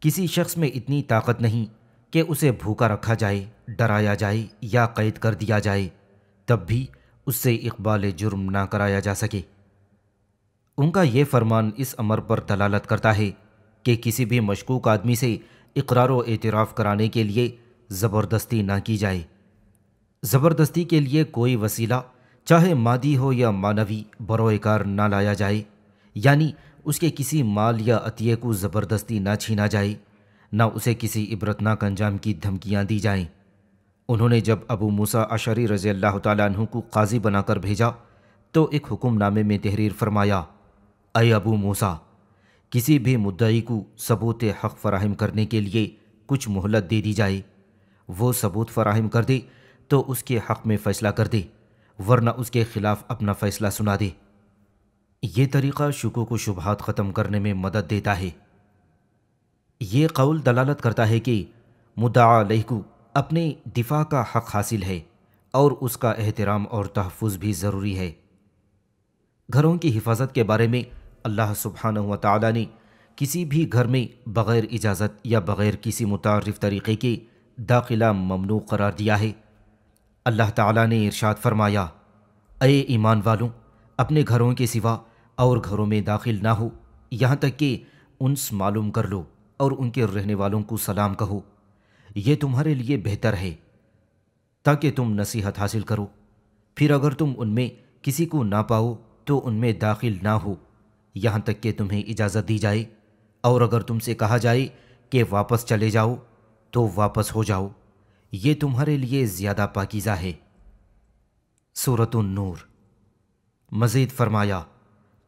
کسی شخص میں اتنی طاقت نہیں کہ اسے بھوکا رکھا جائے، ڈرایا جائے یا قید کر دیا جائے، تب بھی اس سے اقبال جرم نہ کرایا جا سکے۔ ان کا یہ فرمان اس امر پر دلالت کرتا ہے کہ کسی بھی مشکوک آدمی سے اقرار و اعتراف کرانے کے لیے زبردستی نہ کی جائے۔ زبردستی کے لیے کوئی وسیلہ چاہے مادی ہو یا معنوی بروئے کار نہ لایا جائے، یعنی اس کے کسی مال یا عطیے کو زبردستی نہ چھینا جائے، نہ اسے کسی عبرتناک انجام کی دھمکیاں دی جائیں۔ انہوں نے جب ابو موسیٰ اشعری رضی اللہ تعالیٰ عنہ کو قاضی بنا کر بھیجا تو ایک حکم نامے میں تحریر فرمایا، اے ابو موسیٰ، کسی بھی مدعی کو ثبوت حق فراہم کرنے کے لیے کچھ مہلت دے دی جائے، وہ ثبوت فراہم کر دے تو اس کے حق میں فیصلہ کر دے، ورنہ اس کے خلاف اپنا فیصلہ سنا دے۔ یہ طریقہ شکوک و شبہات ختم کرنے میں مدد دیتا ہے۔ یہ قول دلالت کرتا ہے کہ مدعا علیہ کو اپنے دفاع کا حق حاصل ہے اور اس کا احترام اور تحفظ بھی ضروری ہے۔ گھروں کی حفاظت کے بارے میں اللہ سبحانہ و تعالیٰ نے کسی بھی گھر میں بغیر اجازت یا بغیر کسی متعارف طریقے کے داخلہ ممنوع قرار دیا ہے۔ اللہ تعالیٰ نے ارشاد فرمایا، اے ایمان والوں، اپنے گھروں کے سوا اور گھروں میں داخل نہ ہو یہاں تک کہ انس معلوم کر لو اور ان کے رہنے والوں کو سلام کہو، یہ تمہارے لیے بہتر ہے تاکہ تم نصیحت حاصل کرو۔ پھر اگر تم ان میں کسی کو نہ پاؤ تو ان میں داخل نہ ہو یہاں تک کہ تمہیں اجازت دی جائے، اور اگر تم سے کہا جائے کہ واپس چلے جاؤ تو واپس ہو جاؤ، یہ تمہارے لیے زیادہ پاکیزہ ہے۔ سورۃ النور۔ مزید فرمایا،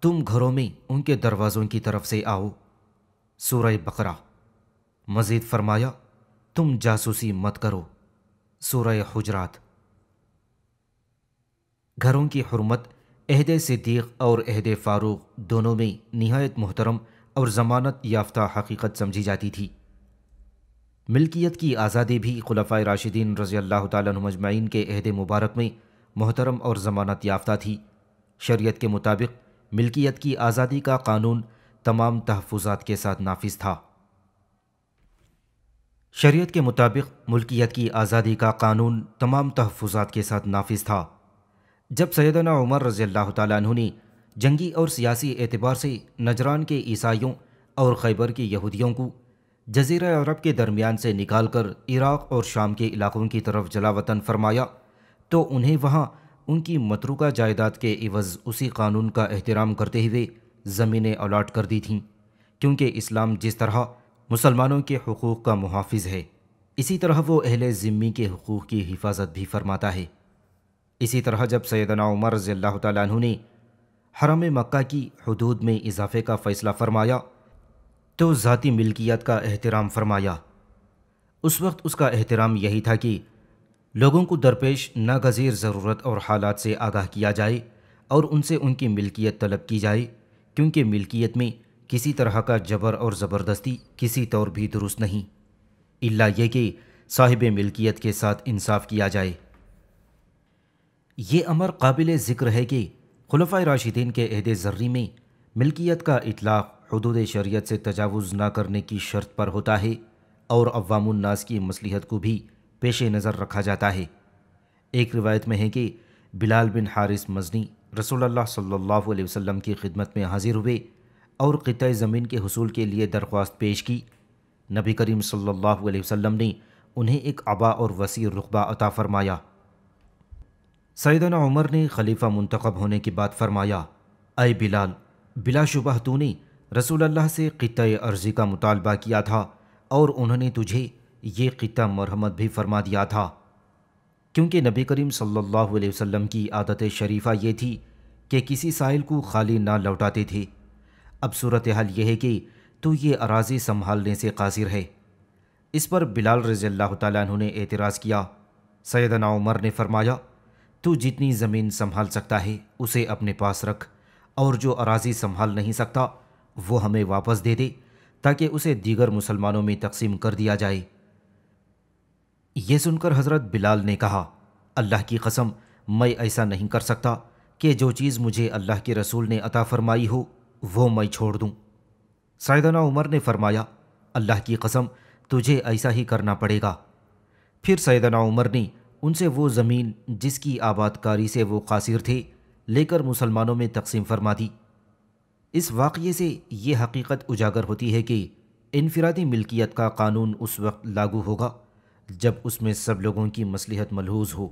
تم گھروں میں ان کے دروازوں کی طرف سے آؤ۔ سورہ بقرہ۔ مزید فرمایا، تم جاسوسی مت کرو۔ سورہ حجرات۔ گھروں کی حرمت عہد صدیق اور عہد فاروق دونوں میں نہایت محترم اور ضمانت یافتہ حقیقت سمجھی جاتی تھی۔ ملکیت کی آزادی بھی خلفائے راشدین رضی اللہ تعالیٰ عنہم اجمعین کے عہد مبارک میں محترم اور ضمانت یافتہ تھی۔ شریعت کے مطابق ملکیت کی آزادی کا قانون تمام تحفظات کے ساتھ نافذ تھا۔ شریعت کے مطابق ملکیت کی آزادی کا قانون تمام تحفظات کے ساتھ نافذ تھا۔ جب سیدنا عمر رضی اللہ تعالیٰ عنہ نے جنگی اور سیاسی اعتبار سے نجران کے عیسائیوں اور خیبر کے یہودیوں کو جزیرہ عرب کے درمیان سے نکال کر عراق اور شام کے علاقوں کی طرف جلا وطن فرمایا تو انہیں وہاں ان کی متروکہ جائیداد کے عوض اسی قانون کا احترام کرتے ہوئے زمینیں الاٹ کر دی تھیں، کیونکہ اسلام جس طرح مسلمانوں کے حقوق کا محافظ ہے، اسی طرح وہ اہل ذمی کے حقوق کی حفاظت بھی فرماتا ہے۔ اسی طرح جب سیدنا عمر رضی اللہ تعالیٰ عنہ نے حرم مکہ کی حدود میں اضافے کا فیصلہ فرمایا تو ذاتی ملکیت کا احترام فرمایا۔ اس وقت اس کا احترام یہی تھا کہ لوگوں کو درپیش ناگزیر ضرورت اور حالات سے آگاہ کیا جائے اور ان سے ان کی ملکیت طلب کی جائے، کیونکہ ملکیت میں کسی طرح کا جبر اور زبردستی کسی طور بھی درست نہیں، الا یہ کہ صاحب ملکیت کے ساتھ انصاف کیا جائے۔ یہ امر قابل ذکر ہے کہ خلفائے راشدین کے عہد ذری میں ملکیت کا اطلاق حدود شریعت سے تجاوز نہ کرنے کی شرط پر ہوتا ہے اور عوام الناس کی مصلحت کو بھی پیش نظر رکھا جاتا ہے۔ ایک روایت میں ہے کہ بلال بن حارث مزنی رسول اللہ صلی اللہ علیہ وسلم کی خدمت میں حاضر ہوئے اور قطع زمین کے حصول کے لیے درخواست پیش کی۔ نبی کریم صلی اللہ علیہ وسلم نے انہیں ایک عبا اور وسیع رقبہ عطا فرمایا۔ سیدنا عمر نے خلیفہ منتخب ہونے کے بعد فرمایا، اے بلال، بلا شبہ تو نے رسول اللہ سے قطع ارضی کا مطالبہ کیا تھا اور انہوں نے تجھے یہ قطع مرحمت بھی فرما دیا تھا، کیونکہ نبی کریم صلی اللہ علیہ وسلم کی عادت شریفہ یہ تھی کہ کسی سائل کو خالی نہ لوٹاتے تھے۔ اب صورتحال یہ ہے کہ تو یہ اراضی سنبھالنے سے قاصر ہے۔ اس پر بلال رضی اللہ تعالیٰ عنہ نے اعتراض کیا۔ سیدنا عمر نے فرمایا، تو جتنی زمین سنبھال سکتا ہے اسے اپنے پاس رکھ، اور جو اراضی سنبھال نہیں سکتا وہ ہمیں واپس دے دے تاکہ اسے دیگر مسلمانوں میں تقسیم کر دیا جائے۔ یہ سن کر حضرت بلال نے کہا، اللہ کی قسم میں ایسا نہیں کر سکتا کہ جو چیز مجھے اللہ کے رسول نے عطا فرمائی ہو وہ میں چھوڑ دوں۔ سیدنا عمر نے فرمایا، اللہ کی قسم تجھے ایسا ہی کرنا پڑے گا۔ پھر سیدنا عمر نے ان سے وہ زمین جس کی آباد کاری سے وہ قاصر تھے لے کر مسلمانوں میں تقسیم فرما دی۔ اس واقعے سے یہ حقیقت اجاگر ہوتی ہے کہ انفرادی ملکیت کا قانون اس وقت لاگو ہوگا جب اس میں سب لوگوں کی مصلحت ملحوظ ہو۔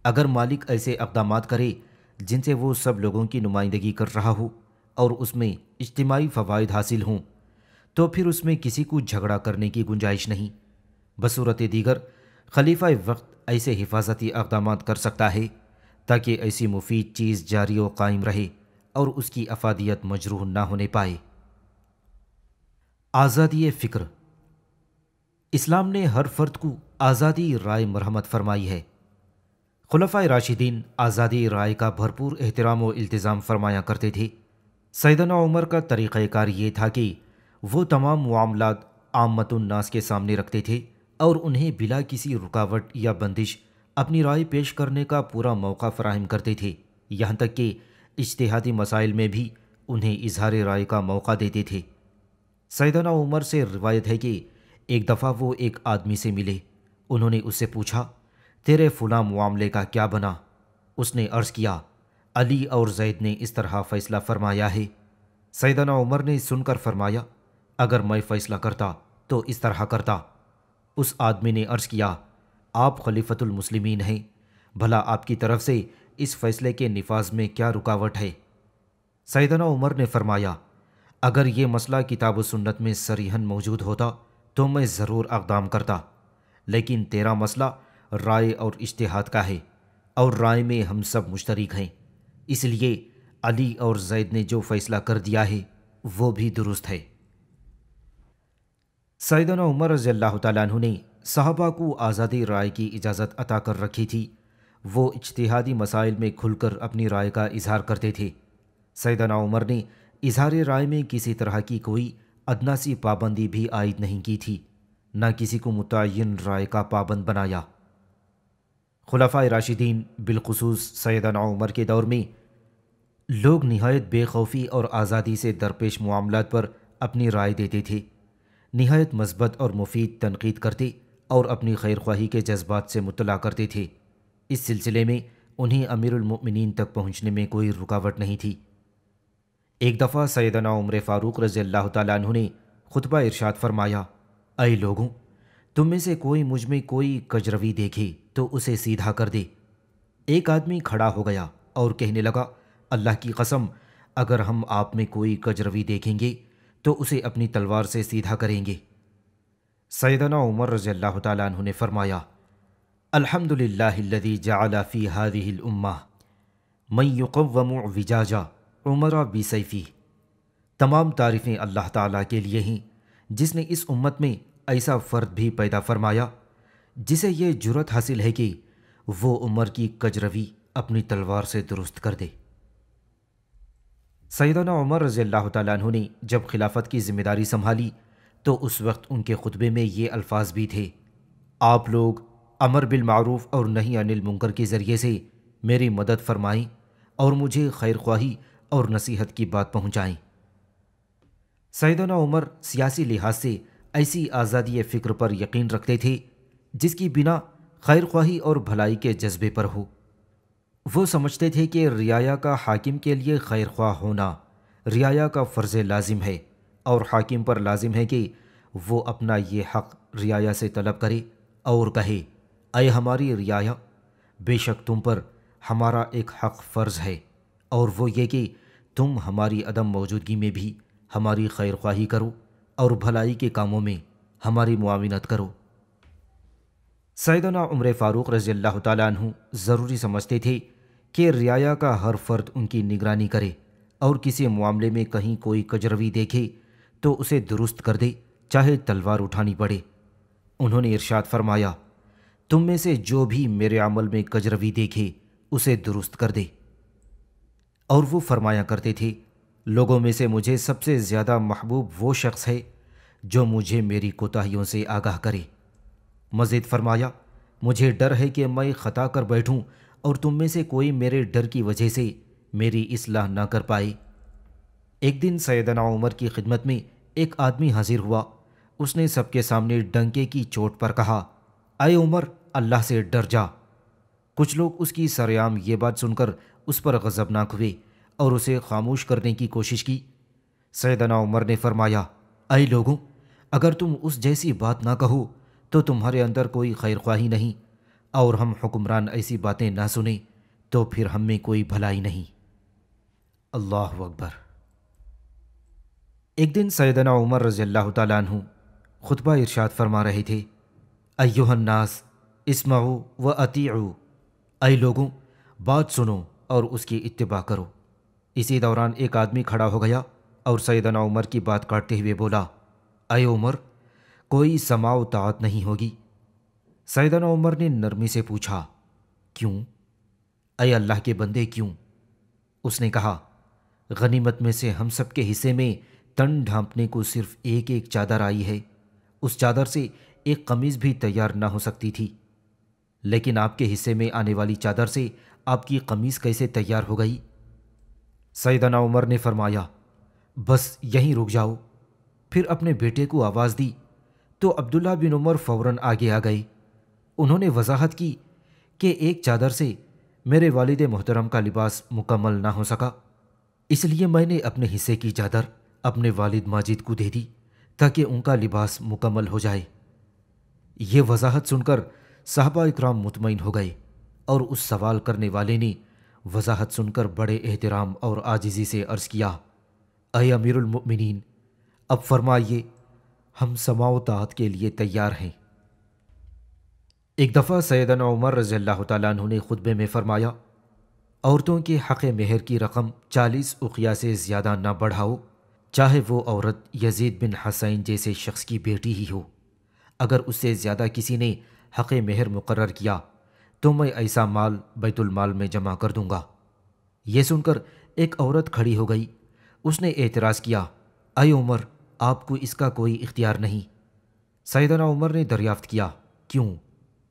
اگر مالک ایسے اقدامات کرے جن سے وہ سب لوگوں کی نمائندگی کر رہا ہو اور اس میں اجتماعی فوائد حاصل ہوں تو پھر اس میں کسی کو جھگڑا کرنے کی گنجائش نہیں۔ بصورت دیگر خلیفہ وقت ایسے حفاظتی اقدامات کر سکتا ہے تاکہ ایسی مفید چیز جاری و قائم رہے اور اس کی افادیت مجروح نہ ہونے پائے۔ آزادی فکر۔ اسلام نے ہر فرد کو آزادی رائے مرحمت فرمائی ہے۔ خلفائے راشدین آزادی رائے کا بھرپور احترام و التزام فرمایا کرتے تھے۔ سیدنا عمر کا طریقہ کار یہ تھا کہ وہ تمام معاملات عامت الناس کے سامنے رکھتے تھے اور انہیں بلا کسی رکاوٹ یا بندش اپنی رائے پیش کرنے کا پورا موقع فراہم کرتے تھے، یہاں تک کہ اجتہادی مسائل میں بھی انہیں اظہار رائے کا موقع دیتے تھے۔ سیدنا عمر سے روایت ہے کہ ایک دفعہ وہ ایک آدمی سے ملے۔ انہوں نے اس سے پوچھا، تیرے فلاں معاملے کا کیا بنا؟ اس نے عرض کیا، علی اور زید نے اس طرح فیصلہ فرمایا ہے۔ سیدنا عمر نے سن کر فرمایا، اگر میں فیصلہ کرتا تو اس طرح کرتا۔ اس آدمی نے عرض کیا، آپ خلیفۃ المسلمین ہیں، بھلا آپ کی طرف سے اس فیصلے کے نفاذ میں کیا رکاوٹ ہے؟ سیدنا عمر نے فرمایا، اگر یہ مسئلہ کتاب و سنت میں صریحاً موجود ہوتا تو میں ضرور اقدام کرتا، لیکن تیرا مسئلہ رائے اور اجتہاد کا ہے اور رائے میں ہم سب مشترک ہیں، اس لیے علی اور زید نے جو فیصلہ کر دیا ہے وہ بھی درست ہے۔ سیدنا عمر رضی اللہ تعالیٰ عنہ نے صحابہ کو آزادی رائے کی اجازت عطا کر رکھی تھی۔ وہ اجتہادی مسائل میں کھل کر اپنی رائے کا اظہار کرتے تھے۔ سیدنا عمر نے اظہار رائے میں کسی طرح کی کوئی ادنیٰ سی پابندی بھی عائد نہیں کی تھی، نہ کسی کو متعین رائے کا پابند بنایا۔ خلفائے راشدین بالخصوص سیدنا عمر کے دور میں لوگ نہایت بے خوفی اور آزادی سے درپیش معاملات پر اپنی رائے دیتے تھے، نہایت مثبت اور مفید تنقید کرتے اور اپنی خیر خواہی کے جذبات سے مطلع کرتے تھے۔ اس سلسلے میں انہیں امیر المؤمنین تک پہنچنے میں کوئی رکاوٹ نہیں تھی۔ ایک دفعہ سیدنا عمر فاروق رضی اللہ تعالیٰ عنہ نے خطبہ ارشاد فرمایا، اے لوگوں، تم میں سے کوئی مجھ میں کوئی کجروی دیکھے تو اسے سیدھا کر دے۔ ایک آدمی کھڑا ہو گیا اور کہنے لگا، اللہ کی قسم اگر ہم آپ میں کوئی کجروی دیکھیں گے تو اسے اپنی تلوار سے سیدھا کریں گے۔ سیدنا عمر رضی اللہ تعالیٰ عنہ نے فرمایا، الحمد للہ الذی جعل فی ہذہ الامہ من یقوم وجاجا عمر بسیفہ۔ تمام تعریفیں اللہ تعالیٰ کے لیے ہیں جس نے اس امت میں ایسا فرد بھی پیدا فرمایا جسے یہ جرأت حاصل ہے کہ وہ عمر کی کجروی اپنی تلوار سے درست کر دے۔ سیدنا عمر رضی اللہ تعالیٰ عنہ نے جب خلافت کی ذمہ داری سنبھالی تو اس وقت ان کے خطبے میں یہ الفاظ بھی تھے: آپ لوگ امر بالمعروف اور نہی عن المنکر کے ذریعے سے میری مدد فرمائیں اور مجھے خیر خواہی اور نصیحت کی بات پہنچائیں۔ سیدنا عمر سیاسی لحاظ سے ایسی آزادی فکر پر یقین رکھتے تھے جس کی بنا خیر خواہی اور بھلائی کے جذبے پر ہو۔ وہ سمجھتے تھے کہ رعایا کا حاکم کے لیے خیر خواہ ہونا رعایا کا فرض لازم ہے، اور حاکم پر لازم ہے کہ وہ اپنا یہ حق رعایا سے طلب کرے اور کہے: اے ہماری رعایا، بے شک تم پر ہمارا ایک حق فرض ہے، اور وہ یہ کہ تم ہماری عدم موجودگی میں بھی ہماری خیر خواہی کرو اور بھلائی کے کاموں میں ہماری معاونت کرو۔ سیدنا عمر فاروق رضی اللہ تعالیٰ عنہ ضروری سمجھتے تھے کہ رعایا کا ہر فرد ان کی نگرانی کرے، اور کسی معاملے میں کہیں کوئی کجروی دیکھے تو اسے درست کر دے، چاہے تلوار اٹھانی پڑے۔ انہوں نے ارشاد فرمایا: تم میں سے جو بھی میرے عمل میں کجروی دیکھے اسے درست کر دے۔ اور وہ فرمایا کرتے تھے: لوگوں میں سے مجھے سب سے زیادہ محبوب وہ شخص ہے جو مجھے میری کوتاہیوں سے آگاہ کرے۔ مزید فرمایا: مجھے ڈر ہے کہ میں خطا کر بیٹھوں اور تم میں سے کوئی میرے ڈر کی وجہ سے میری اصلاح نہ کر پائے۔ ایک دن سیدنا عمر کی خدمت میں ایک آدمی حاضر ہوا۔ اس نے سب کے سامنے ڈنکے کی چوٹ پر کہا: اے عمر، اللہ سے ڈر جا۔ کچھ لوگ اس کی سرعام یہ بات سن کر اس پر غضبناک ہوئے اور اسے خاموش کرنے کی کوشش کی۔ سیدنا عمر نے فرمایا: اے لوگوں، اگر تم اس جیسی بات نہ کہو تو تمہارے اندر کوئی خیر خواہی نہیں، اور ہم حکمران ایسی باتیں نہ سنیں تو پھر ہم میں کوئی بھلائی نہیں۔ اللہ اکبر۔ ایک دن سیدنا عمر رضی اللہ تعالیٰ عنہ خطبہ ارشاد فرما رہے تھے: ایھا الناس اسمعوا و اطیعوا، اے لوگوں، بات سنو اور اس کی اتباع کرو۔ اسی دوران ایک آدمی کھڑا ہو گیا اور سیدنا عمر کی بات کاٹتے ہوئے بولا: اے عمر، کوئی سماع و طاعت نہیں ہوگی۔ سیدنا عمر نے نرمی سے پوچھا: کیوں؟ اے اللہ کے بندے، کیوں؟ اس نے کہا: غنیمت میں سے ہم سب کے حصے میں تن ڈھانپنے کو صرف ایک ایک چادر آئی ہے، اس چادر سے ایک قمیض بھی تیار نہ ہو سکتی تھی، لیکن آپ کے حصے میں آنے والی چادر سے آپ کی قمیض کیسے تیار ہو گئی؟ سیدنا عمر نے فرمایا: بس یہیں رک جاؤ۔ پھر اپنے بیٹے کو آواز دی تو عبداللہ بن عمر فوراً آگے آ گئے۔ انہوں نے وضاحت کی کہ ایک چادر سے میرے والد محترم کا لباس مکمل نہ ہو سکا، اس لیے میں نے اپنے حصے کی چادر اپنے والد ماجد کو دے دی تاکہ ان کا لباس مکمل ہو جائے۔ یہ وضاحت سن کر صحابہ اکرام مطمئن ہو گئے، اور اس سوال کرنے والے نے وضاحت سن کر بڑے احترام اور عاجزی سے عرض کیا: اے امیر المؤمنین، اب فرمائیے، ہم سماع و طاعت کے لیے تیار ہیں۔ ایک دفعہ سیدنا عمر رضی اللہ تعالیٰ عنہ نے خطبے میں فرمایا: عورتوں کے حق مہر کی رقم 40 اقیہ سے زیادہ نہ بڑھاؤ، چاہے وہ عورت یزید بن حسین جیسے شخص کی بیٹی ہی ہو۔ اگر اس سے زیادہ کسی نے حق مہر مقرر کیا تو میں ایسا مال بیت المال میں جمع کر دوں گا۔ یہ سن کر ایک عورت کھڑی ہو گئی۔ اس نے اعتراض کیا: اے عمر، آپ کو اس کا کوئی اختیار نہیں۔ سیدنا عمر نے دریافت کیا: کیوں؟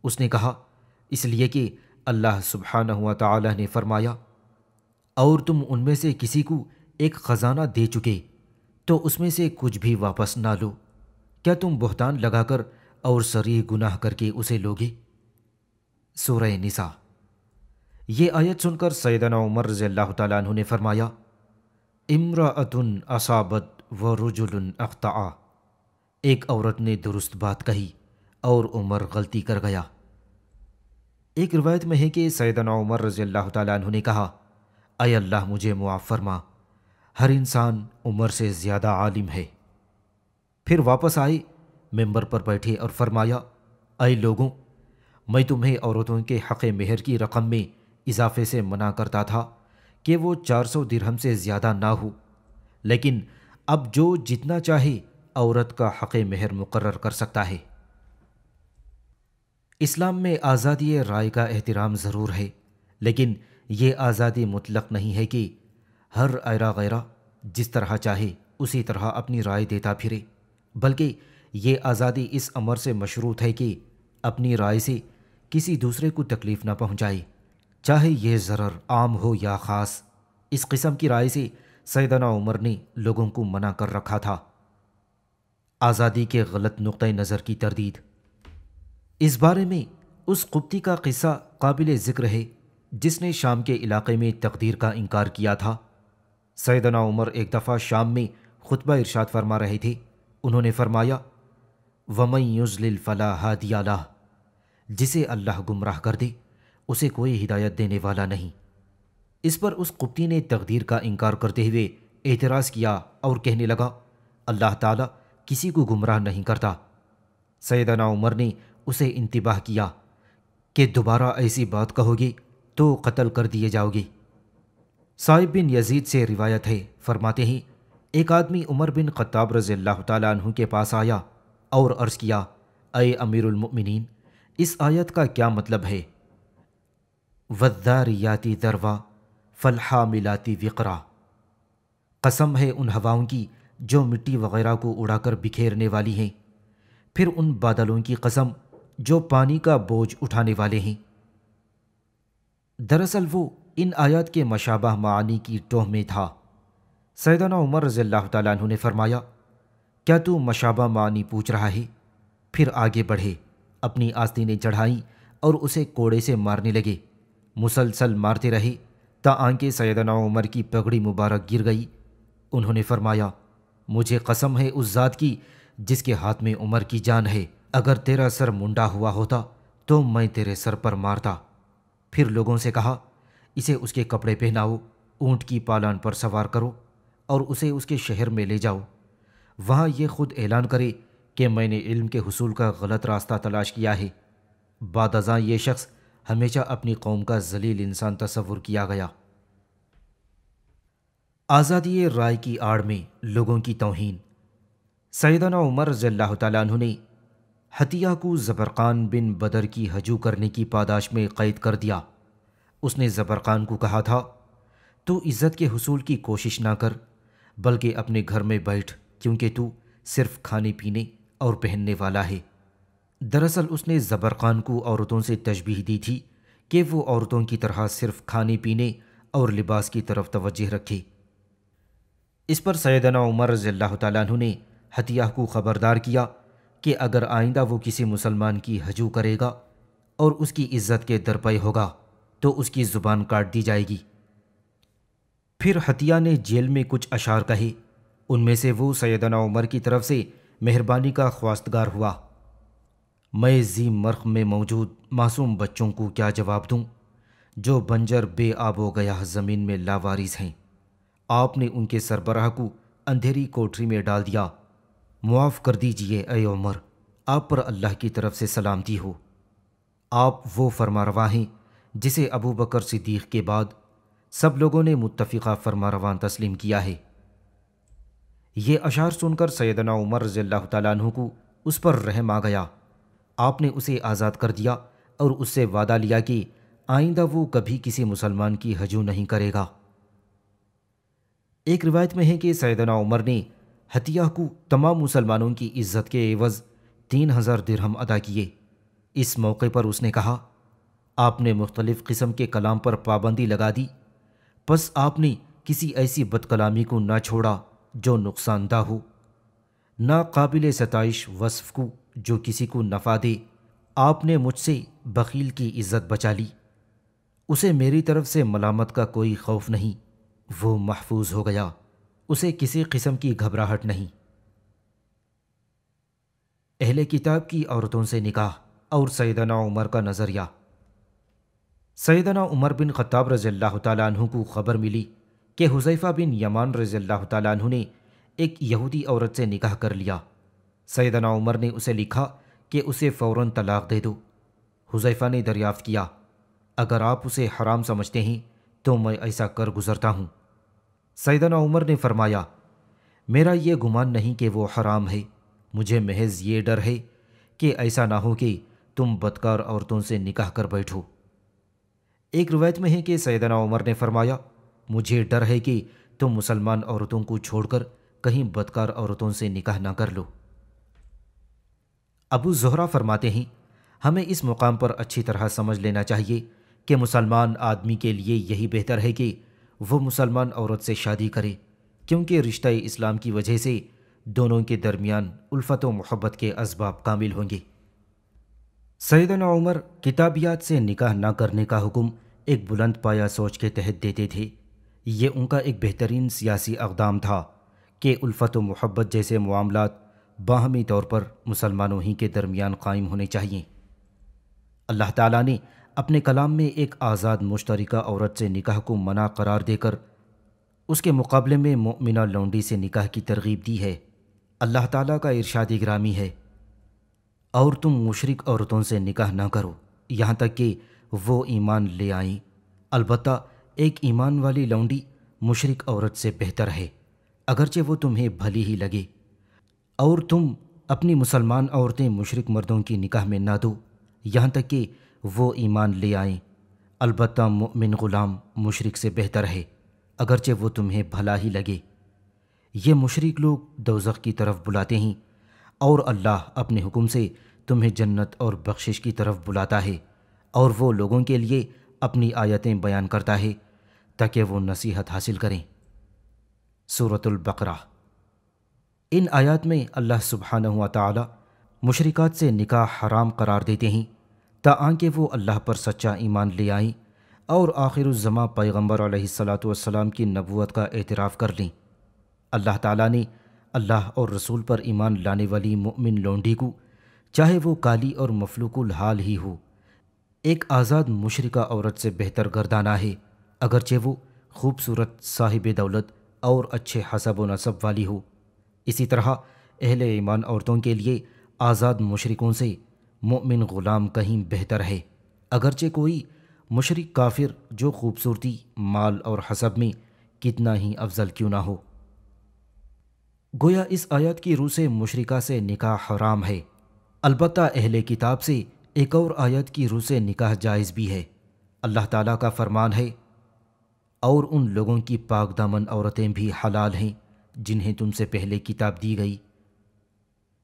اس نے کہا: اس لیے کہ اللہ سبحانہ و تعالی نے فرمایا: اور تم ان میں سے کسی کو ایک خزانہ دے چکے تو اس میں سے کچھ بھی واپس نہ لو، کیا تم بہتان لگا کر اور صریح گناہ کر کے اسے لوگے؟ سورہ نساء۔ یہ آیت سن کر سیدنا عمر رضی اللہ تعالیٰ عنہ نے فرمایا: امرأۃ اصابت و رجل اخطأ، ایک عورت نے درست بات کہی اور عمر غلطی کر گیا۔ ایک روایت میں ہے کہ سیدنا عمر رضی اللہ تعالیٰ عنہ نے کہا: اے اللہ، مجھے معاف فرما، ہر انسان عمر سے زیادہ عالم ہے۔ پھر واپس آئے، ممبر پر بیٹھے اور فرمایا: اے لوگوں، میں تمہیں عورتوں کے حق مہر کی رقم میں اضافے سے منع کرتا تھا کہ وہ 400 درہم سے زیادہ نہ ہو، لیکن اب جو جتنا چاہے عورت کا حق مہر مقرر کر سکتا ہے۔ اسلام میں آزادی رائے کا احترام ضرور ہے، لیکن یہ آزادی مطلق نہیں ہے کہ ہر ایرا غیرہ جس طرح چاہے اسی طرح اپنی رائے دیتا پھرے، بلکہ یہ آزادی اس امر سے مشروط ہے کہ اپنی رائے سے کسی دوسرے کو تکلیف نہ پہنچائے، چاہے یہ ضرر عام ہو یا خاص۔ اس قسم کی رائے سے سیدنا عمر نے لوگوں کو منع کر رکھا تھا۔ آزادی کے غلط نقطہ نظر کی تردید۔ اس بارے میں اس قبطی کا قصہ قابل ذکر ہے جس نے شام کے علاقے میں تقدیر کا انکار کیا تھا۔ سیدنا عمر ایک دفعہ شام میں خطبہ ارشاد فرما رہے تھے۔ انہوں نے فرمایا، وَمَن يُضْلِلْ فَلَا هَادِيَ لَهُ، جسے اللہ گمراہ کر دے اسے کوئی ہدایت دینے والا نہیں۔ اس پر اس قبطی نے تقدیر کا انکار کرتے ہوئے اعتراض کیا اور کہنے لگا، اللہ تعالیٰ کسی کو گمراہ نہیں کرتا۔ سیدنا عمر نے اسے انتباہ کیا کہ دوبارہ ایسی بات کہو گے تو قتل کر دیے جاؤ گے۔ صائب بن یزید سے روایت ہے، فرماتے ہیں ایک آدمی عمر بن خطاب رضی اللہ تعالیٰ عنہ کے پاس آیا اور عرض کیا، اے امیر المؤمنین، اس آیت کا کیا مطلب ہے؟ وَالذَّارِيَاتِ ذَرْوًا فَالْحَامِلَاتِ وِقْرًا، قسم ہے ان ہواؤں کی جو مٹی وغیرہ کو اڑا کر بکھیرنے والی ہیں، پھر ان بادلوں کی قسم جو پانی کا بوجھ اٹھانے والے ہیں۔ دراصل وہ ان آیات کے مشابہ معانی کی ٹوہ میں تھا۔ سیدنا عمر رضی اللہ تعالیٰ عنہ نے فرمایا، کیا تو مشابہ معانی پوچھ رہا ہے؟ پھر آگے بڑھے، اپنی آستینیں چڑھائیں اور اسے کوڑے سے مارنے لگے۔ مسلسل مارتے رہے تا آنکہ سیدنا عمر کی پگڑی مبارک گر گئی۔ انہوں نے فرمایا، مجھے قسم ہے اس ذات کی جس کے ہاتھ میں عمر کی جان ہے، اگر تیرا سر منڈا ہوا ہوتا تو میں تیرے سر پر مارتا۔ پھر لوگوں سے کہا، اسے اس کے کپڑے پہناؤ، اونٹ کی پالان پر سوار کرو اور اسے اس کے شہر میں لے جاؤ، وہاں یہ خود اعلان کرے کہ میں نے علم کے حصول کا غلط راستہ تلاش کیا ہے۔ بعد ازاں یہ شخص ہمیشہ اپنی قوم کا ذلیل انسان تصور کیا گیا۔ آزادی رائے کی آڑ میں لوگوں کی توہین۔ سیدنا عمر رضی اللہ تعالیٰ عنہ نے حتیہ کو زبرقان بن بدر کی ہجو کرنے کی پاداش میں قید کر دیا۔ اس نے زبرقان کو کہا تھا، تو عزت کے حصول کی کوشش نہ کر بلکہ اپنے گھر میں بیٹھ، کیونکہ تو صرف کھانے پینے اور پہننے والا ہے۔ دراصل اس نے زبرقان کو عورتوں سے تشبیہ دی تھی کہ وہ عورتوں کی طرح صرف کھانے پینے اور لباس کی طرف توجہ رکھے۔ اس پر سیدنا عمر رضی اللہ تعالیٰ عنہ نے حتیہ کو خبردار کیا کہ اگر آئندہ وہ کسی مسلمان کی ہجو کرے گا اور اس کی عزت کے درپے ہوگا تو اس کی زبان کاٹ دی جائے گی۔ پھر حتیہ نے جیل میں کچھ اشعار کہے، ان میں سے وہ سیدنا عمر کی طرف سے مہربانی کا خواستگار ہوا۔ میں ذی مرخ میں موجود معصوم بچوں کو کیا جواب دوں جو بنجر بے آب و گیا زمین میں لاوارث ہیں؟ آپ نے ان کے سربراہ کو اندھیری کوٹری میں ڈال دیا۔ معاف کر دیجئے اے عمر، آپ پر اللہ کی طرف سے سلامتی ہو۔ آپ وہ فرمارواں ہیں جسے ابو بکر صدیق کے بعد سب لوگوں نے متفقہ فرمارواں تسلیم کیا ہے۔ یہ اشعار سن کر سیدنا عمر رضی اللہ تعالیٰ عنہ کو اس پر رحم آ گیا۔ آپ نے اسے آزاد کر دیا اور اس سے وعدہ لیا کہ آئندہ وہ کبھی کسی مسلمان کی ہجو نہیں کرے گا۔ ایک روایت میں ہے کہ سیدنا عمر نے حتیہ کو تمام مسلمانوں کی عزت کے عوض 3000 درہم ادا کیے۔ اس موقع پر اس نے کہا، آپ نے مختلف قسم کے کلام پر پابندی لگا دی، پس آپ نے کسی ایسی بد کلامی کو نہ چھوڑا جو نقصان دہ ہو، نہ قابل ستائش وصف کو جو کسی کو نفع دے۔ آپ نے مجھ سے بخیل کی عزت بچا لی، اسے میری طرف سے ملامت کا کوئی خوف نہیں، وہ محفوظ ہو گیا، اسے کسی قسم کی گھبراہٹ نہیں۔ اہل کتاب کی عورتوں سے نکاح اور سیدنا عمر کا نظریہ۔ سیدنا عمر بن خطاب رضی اللہ تعالیٰ عنہ کو خبر ملی کہ حذیفہ بن یمان رضی اللہ تعالیٰ عنہ نے ایک یہودی عورت سے نکاح کر لیا۔ سیدنا عمر نے اسے لکھا کہ اسے فوراً طلاق دے دو۔ حذیفہ نے دریافت کیا، اگر آپ اسے حرام سمجھتے ہیں تو میں ایسا کر گزرتا ہوں۔ سیدنا عمر نے فرمایا، میرا یہ گمان نہیں کہ وہ حرام ہے، مجھے محض یہ ڈر ہے کہ ایسا نہ ہو کہ تم بدکار عورتوں سے نکاح کر بیٹھو۔ ایک روایت میں ہے کہ سیدنا عمر نے فرمایا، مجھے ڈر ہے کہ تم مسلمان عورتوں کو چھوڑ کر کہیں بدکار عورتوں سے نکاح نہ کر لو۔ ابو زہرہ فرماتے ہیں ہمیں اس مقام پر اچھی طرح سمجھ لینا چاہیے کہ مسلمان آدمی کے لیے یہی بہتر ہے کہ وہ مسلمان عورت سے شادی کرے، کیونکہ رشتہ اسلام کی وجہ سے دونوں کے درمیان الفت و محبت کے اسباب کامل ہوں گے۔ سیدنا عمر کتابیات سے نکاح نہ کرنے کا حکم ایک بلند پایہ سوچ کے تحت دیتے تھے۔ یہ ان کا ایک بہترین سیاسی اقدام تھا کہ الفت و محبت جیسے معاملات باہمی طور پر مسلمانوں ہی کے درمیان قائم ہونے چاہئیں۔ اللہ تعالیٰ نے اپنے کلام میں ایک آزاد مشترکہ عورت سے نکاح کو منع قرار دے کر اس کے مقابلے میں مؤمنہ لونڈی سے نکاح کی ترغیب دی ہے۔ اللہ تعالیٰ کا ارشاد گرامی ہے، اور تم مشرک عورتوں سے نکاح نہ کرو یہاں تک کہ وہ ایمان لے آئیں، البتہ ایک ایمان والی لونڈی مشرک عورت سے بہتر ہے، اگرچہ وہ تمہیں بھلی ہی لگے، اور تم اپنی مسلمان عورتیں مشرک مردوں کی نکاح میں نہ دو یہاں تک کہ وہ ایمان لے آئیں، البتہ مؤمن غلام مشرک سے بہتر ہے، اگرچہ وہ تمہیں بھلا ہی لگے۔ یہ مشرک لوگ دوزخ کی طرف بلاتے ہیں، اور اللہ اپنے حکم سے تمہیں جنت اور بخشش کی طرف بلاتا ہے، اور وہ لوگوں کے لیے اپنی آیتیں بیان کرتا ہے تاکہ وہ نصیحت حاصل کریں۔ سورۃ البقرہ۔ ان آیات میں اللہ سبحانہ و تعالی مشرکات سے نکاح حرام قرار دیتے ہیں تاکہ وہ اللہ پر سچا ایمان لے آئیں اور آخر الزماں پیغمبر علیہ الصلاۃ والسلام کی نبوت کا اعتراف کر لیں۔ اللہ تعالیٰ نے اللہ اور رسول پر ایمان لانے والی مؤمن لونڈی کو، چاہے وہ کالی اور مفلوق الحال ہی ہو، ایک آزاد مشرکہ عورت سے بہتر گردانا ہے، اگرچہ وہ خوبصورت، صاحب دولت اور اچھے حسب و نسب والی ہو۔ اسی طرح اہل ایمان عورتوں کے لیے آزاد مشرکوں سے مؤمن غلام کہیں بہتر ہے، اگرچہ کوئی مشرک کافر جو خوبصورتی، مال اور حسب میں کتنا ہی افضل کیوں نہ ہو۔ گویا اس آیت کی روح سے مشرکہ سے نکاح حرام ہے، البتہ اہل کتاب سے ایک اور آیت کی روح سے نکاح جائز بھی ہے۔ اللہ تعالیٰ کا فرمان ہے، اور ان لوگوں کی پاک دامن عورتیں بھی حلال ہیں جنہیں تم سے پہلے کتاب دی گئی۔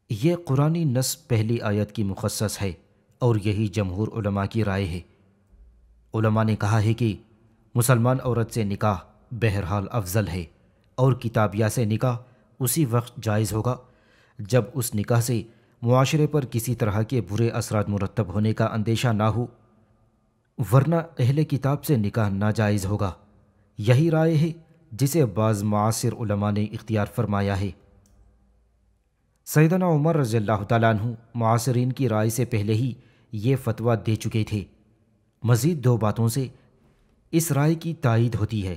یہ قرآنی نص پہلی آیت کی مخصص ہے، اور یہی جمہور علماء کی رائے ہے۔ علماء نے کہا ہے کہ مسلمان عورت سے نکاح بہرحال افضل ہے، اور کتابیہ سے نکاح اسی وقت جائز ہوگا جب اس نکاح سے معاشرے پر کسی طرح کے برے اثرات مرتب ہونے کا اندیشہ نہ ہو، ورنہ اہل کتاب سے نکاح ناجائز ہوگا۔ یہی رائے ہے جسے بعض معاصر علماء نے اختیار فرمایا ہے۔ سیدنا عمر رضی اللہ تعالیٰ عنہ معاصرین کی رائے سے پہلے ہی یہ فتویٰ دے چکے تھے۔ مزید دو باتوں سے اس رائے کی تائید ہوتی ہے۔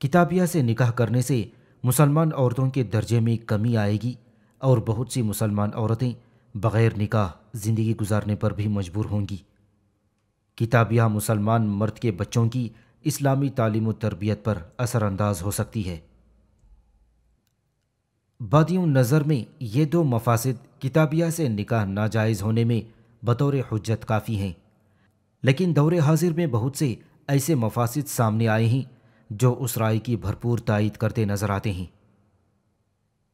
کتابیہ سے نکاح کرنے سے مسلمان عورتوں کے درجے میں کمی آئے گی، اور بہت سی مسلمان عورتیں بغیر نکاح زندگی گزارنے پر بھی مجبور ہوں گی۔ کتابیہ مسلمان مرد کے بچوں کی اسلامی تعلیم و تربیت پر اثر انداز ہو سکتی ہے۔ بادیوں نظر میں یہ دو مفاسد کتابیہ سے نکاح ناجائز ہونے میں بطور حجت کافی ہیں، لیکن دور حاضر میں بہت سے ایسے مفاسد سامنے آئے ہیں جو اس رائے کی بھرپور تائید کرتے نظر آتے ہیں۔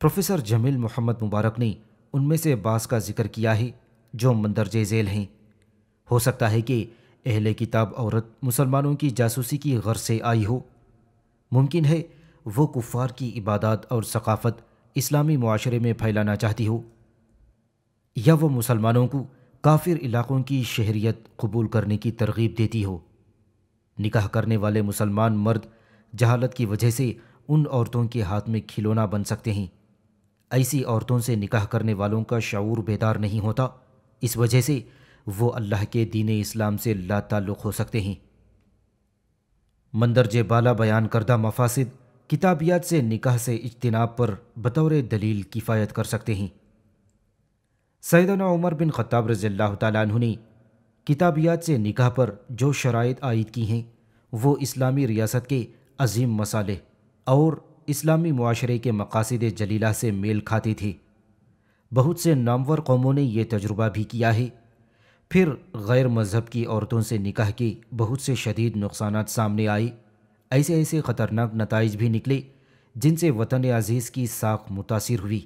پروفیسر جمیل محمد مبارک نے ان میں سے بعض کا ذکر کیا ہے جو مندرجہ ذیل ہیں۔ ہو سکتا ہے کہ اہل کتاب عورت مسلمانوں کی جاسوسی کی غرض سے آئی ہو، ممکن ہے وہ کفار کی عبادات اور ثقافت اسلامی معاشرے میں پھیلانا چاہتی ہو، یا وہ مسلمانوں کو کافر علاقوں کی شہریت قبول کرنے کی ترغیب دیتی ہو۔ نکاح کرنے والے مسلمان مرد جہالت کی وجہ سے ان عورتوں کے ہاتھ میں کھلونا بن سکتے ہیں۔ ایسی عورتوں سے نکاح کرنے والوں کا شعور بیدار نہیں ہوتا، اس وجہ سے وہ اللہ کے دین اسلام سے لا تعلق ہو سکتے ہیں۔ مندرجہ بالا بیان کردہ مفاسد کتابیات سے نکاح سے اجتناب پر بطور دلیل کفایت کر سکتے ہیں۔ سیدنا عمر بن خطاب رضی اللہ تعالیٰ عنہ نے کتابیات سے نکاح پر جو شرائط عائد کی ہیں وہ اسلامی ریاست کے عظیم مصالح اور اسلامی معاشرے کے مقاصد جلیلہ سے میل کھاتے تھے۔ بہت سے نامور قوموں نے یہ تجربہ بھی کیا ہے۔ پھر غیر مذہب کی عورتوں سے نکاح کے بہت سے شدید نقصانات سامنے آئے، ایسے ایسے خطرناک نتائج بھی نکلے جن سے وطن عزیز کی ساکھ متاثر ہوئی۔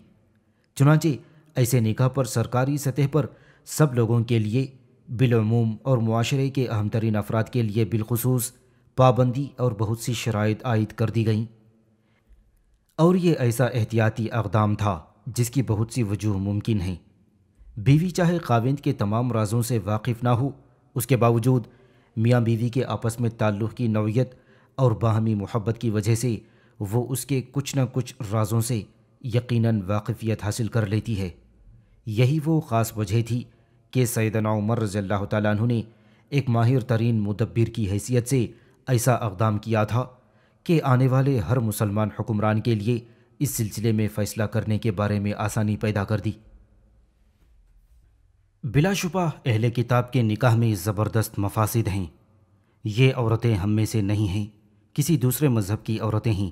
چنانچہ ایسے نکاح پر سرکاری سطح پر سب لوگوں کے لیے بالعموم اور معاشرے کے اہم ترین افراد کے لیے بالخصوص پابندی اور بہت سی شرائط عائد کر دی گئیں، اور یہ ایسا احتیاطی اقدام تھا جس کی بہت سی وجوہ ممکن ہیں۔ بیوی چاہے خاوند کے تمام رازوں سے واقف نہ ہو، اس کے باوجود میاں بیوی کے آپس میں تعلق کی نوعیت اور باہمی محبت کی وجہ سے وہ اس کے کچھ نہ کچھ رازوں سے یقیناً واقفیت حاصل کر لیتی ہے۔ یہی وہ خاص وجہ تھی کہ سیدنا عمر رضی اللہ تعالیٰ عنہ نے ایک ماہر ترین مدبر کی حیثیت سے ایسا اقدام کیا تھا کہ آنے والے ہر مسلمان حکمران کے لیے اس سلسلے میں فیصلہ کرنے کے بارے میں آسانی پیدا کر دی۔ بلا شبہ اہل کتاب کے نکاح میں زبردست مفاسد ہیں۔ یہ عورتیں ہم میں سے نہیں ہیں، کسی دوسرے مذہب کی عورتیں ہیں۔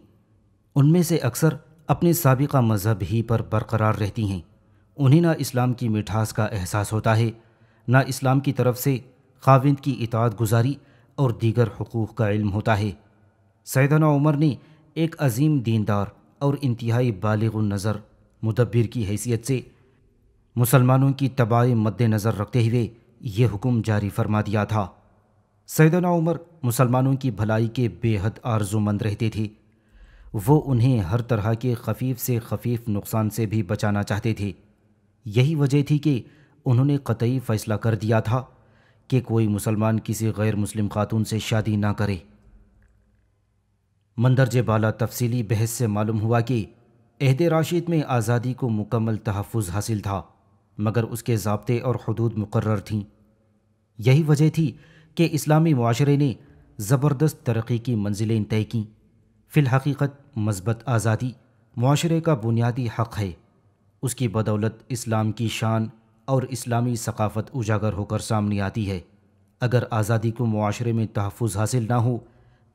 ان میں سے اکثر اپنے سابقہ مذہب ہی پر برقرار رہتی ہیں۔ انہیں نہ اسلام کی مٹھاس کا احساس ہوتا ہے، نہ اسلام کی طرف سے خاوند کی اطاعت گزاری اور دیگر حقوق کا علم ہوتا ہے۔ سیدنا عمر نے ایک عظیم دیندار اور انتہائی بالغ النظر مدبر کی حیثیت سے مسلمانوں کی تباہی مد نظر رکھتے ہوئے یہ حکم جاری فرما دیا تھا۔ سیدنا عمر مسلمانوں کی بھلائی کے بے حد آرزو مند رہتے تھے۔ وہ انہیں ہر طرح کے خفیف سے خفیف نقصان سے بھی بچانا چاہتے تھے۔ یہی وجہ تھی کہ انہوں نے قطعی فیصلہ کر دیا تھا کہ کوئی مسلمان کسی غیر مسلم خاتون سے شادی نہ کرے۔ مندرجہ بالا تفصیلی بحث سے معلوم ہوا کہ عہد راشد میں آزادی کو مکمل تحفظ حاصل تھا، مگر اس کے ضابطے اور حدود مقرر تھیں۔ یہی وجہ تھی کہ اسلامی معاشرے نے زبردست ترقی کی منزلیں طے کیں۔ فی الحقیقت مثبت آزادی معاشرے کا بنیادی حق ہے۔ اس کی بدولت اسلام کی شان اور اسلامی ثقافت اجاگر ہو کر سامنے آتی ہے۔ اگر آزادی کو معاشرے میں تحفظ حاصل نہ ہو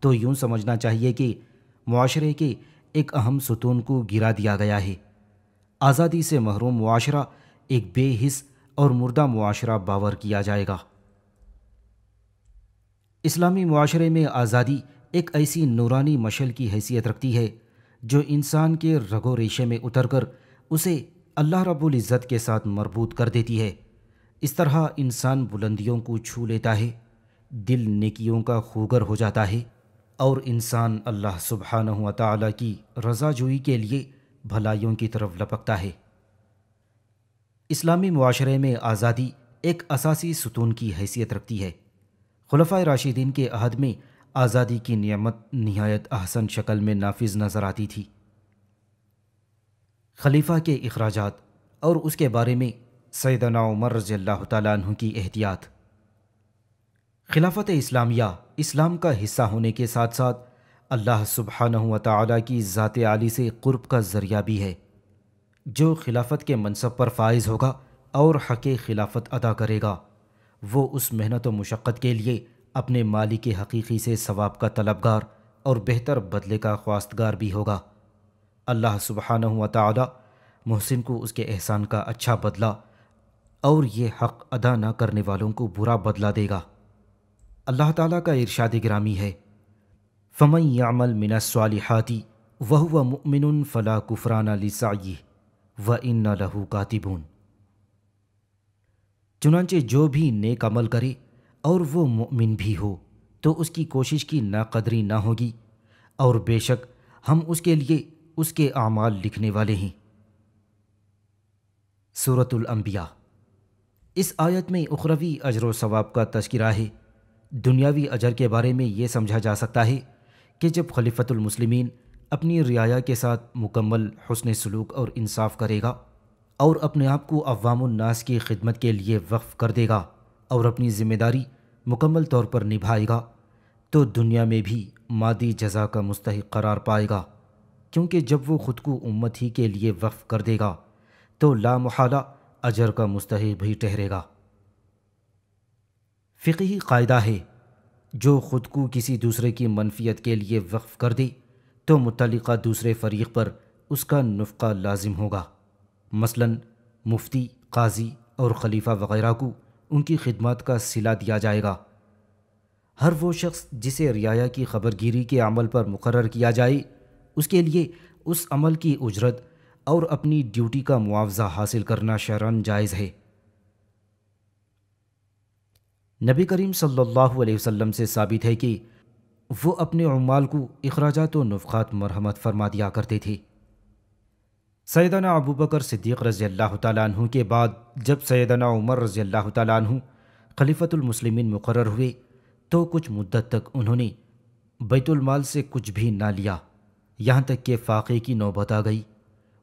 تو یوں سمجھنا چاہیے کہ معاشرے کے ایک اہم ستون کو گرا دیا گیا ہے۔ آزادی سے محروم معاشرہ ایک بے حس اور مردہ معاشرہ باور کیا جائے گا۔ اسلامی معاشرے میں آزادی ایک ایسی نورانی مشعل کی حیثیت رکھتی ہے جو انسان کے رگ و ریشے میں اتر کر اسے اللہ رب العزت کے ساتھ مربوط کر دیتی ہے۔ اس طرح انسان بلندیوں کو چھو لیتا ہے، دل نیکیوں کا خوگر ہو جاتا ہے، اور انسان اللہ سبحانہ و تعالیٰ کی رضا جوئی کے لیے بھلائیوں کی طرف لپکتا ہے۔ اسلامی معاشرے میں آزادی ایک اساسی ستون کی حیثیت رکھتی ہے۔ خلفائے راشدین کے عہد میں آزادی کی نعمت نہایت احسن شکل میں نافذ نظر آتی تھی۔ خلیفہ کے اخراجات اور اس کے بارے میں سیدنا عمر رضی اللہ تعالیٰ عنہ کی احتیاط۔ خلافت اسلامیہ اسلام کا حصہ ہونے کے ساتھ ساتھ اللہ سبحانہ و تعالیٰ کی ذات عالی سے قرب کا ذریعہ بھی ہے۔ جو خلافت کے منصب پر فائز ہوگا اور حق خلافت ادا کرے گا، وہ اس محنت و مشقت کے لیے اپنے مالک حقیقی سے ثواب کا طلبگار اور بہتر بدلے کا خواستگار بھی ہوگا۔ اللہ سبحانہ و تعالیٰ محسن کو اس کے احسان کا اچھا بدلہ اور یہ حق ادا نہ کرنے والوں کو برا بدلہ دے گا۔ اللہ تعالیٰ کا ارشاد گرامی ہے، فَمَن يَعْمَلْ مِنَ الصَّالِحَاتِ وَهُوَ مُؤْمِنٌ فَلَا كُفْرَانَ لِسَعْيِهِ وَإِنَّ لَهُ كَاتِبُونَ۔ چنانچہ جو بھی نیک عمل کرے اور وہ مؤمن بھی ہو تو اس کی کوشش کی ناقدری نہ ہوگی، اور بے شک ہم اس کے لیے اس کے اعمال لکھنے والے ہیں۔ سورۃ الانبیاء۔ اس آیت میں اخروی اجر و ثواب کا تذکرہ ہے۔ دنیاوی اجر کے بارے میں یہ سمجھا جا سکتا ہے کہ جب خلیفۃ المسلمین اپنی رعایا کے ساتھ مکمل حسن سلوک اور انصاف کرے گا اور اپنے آپ کو عوام الناس کی خدمت کے لیے وقف کر دے گا اور اپنی ذمہ داری مکمل طور پر نبھائے گا، تو دنیا میں بھی مادی جزا کا مستحق قرار پائے گا، کیونکہ جب وہ خود کو امت ہی کے لیے وقف کر دے گا تو لا محالہ اجر کا مستحق بھی ٹھہرے گا۔ فقہی قاعدہ ہے، جو خود کو کسی دوسرے کی منفیت کے لیے وقف کر دے تو متعلقہ دوسرے فریق پر اس کا نفقہ لازم ہوگا۔ مثلا مفتی، قاضی اور خلیفہ وغیرہ کو ان کی خدمات کا صلہ دیا جائے گا۔ ہر وہ شخص جسے رعایا کی خبرگیری کے عمل پر مقرر کیا جائے اس کے لیے اس عمل کی اجرت اور اپنی ڈیوٹی کا معاوضہ حاصل کرنا شرعاً جائز ہے۔ نبی کریم صلی اللہ علیہ وسلم سے ثابت ہے کہ وہ اپنے عمال کو اخراجات و نفقات مرحمت فرما دیا کرتے تھے۔ سیدنا ابو بکر صدیق رضی اللہ تعالیٰ عنہ کے بعد جب سیدنا عمر رضی اللہ تعالیٰ عنہ خلیفۃ المسلمین مقرر ہوئے تو کچھ مدت تک انہوں نے بیت المال سے کچھ بھی نہ لیا، یہاں تک کہ فاقے کی نوبت آ گئی۔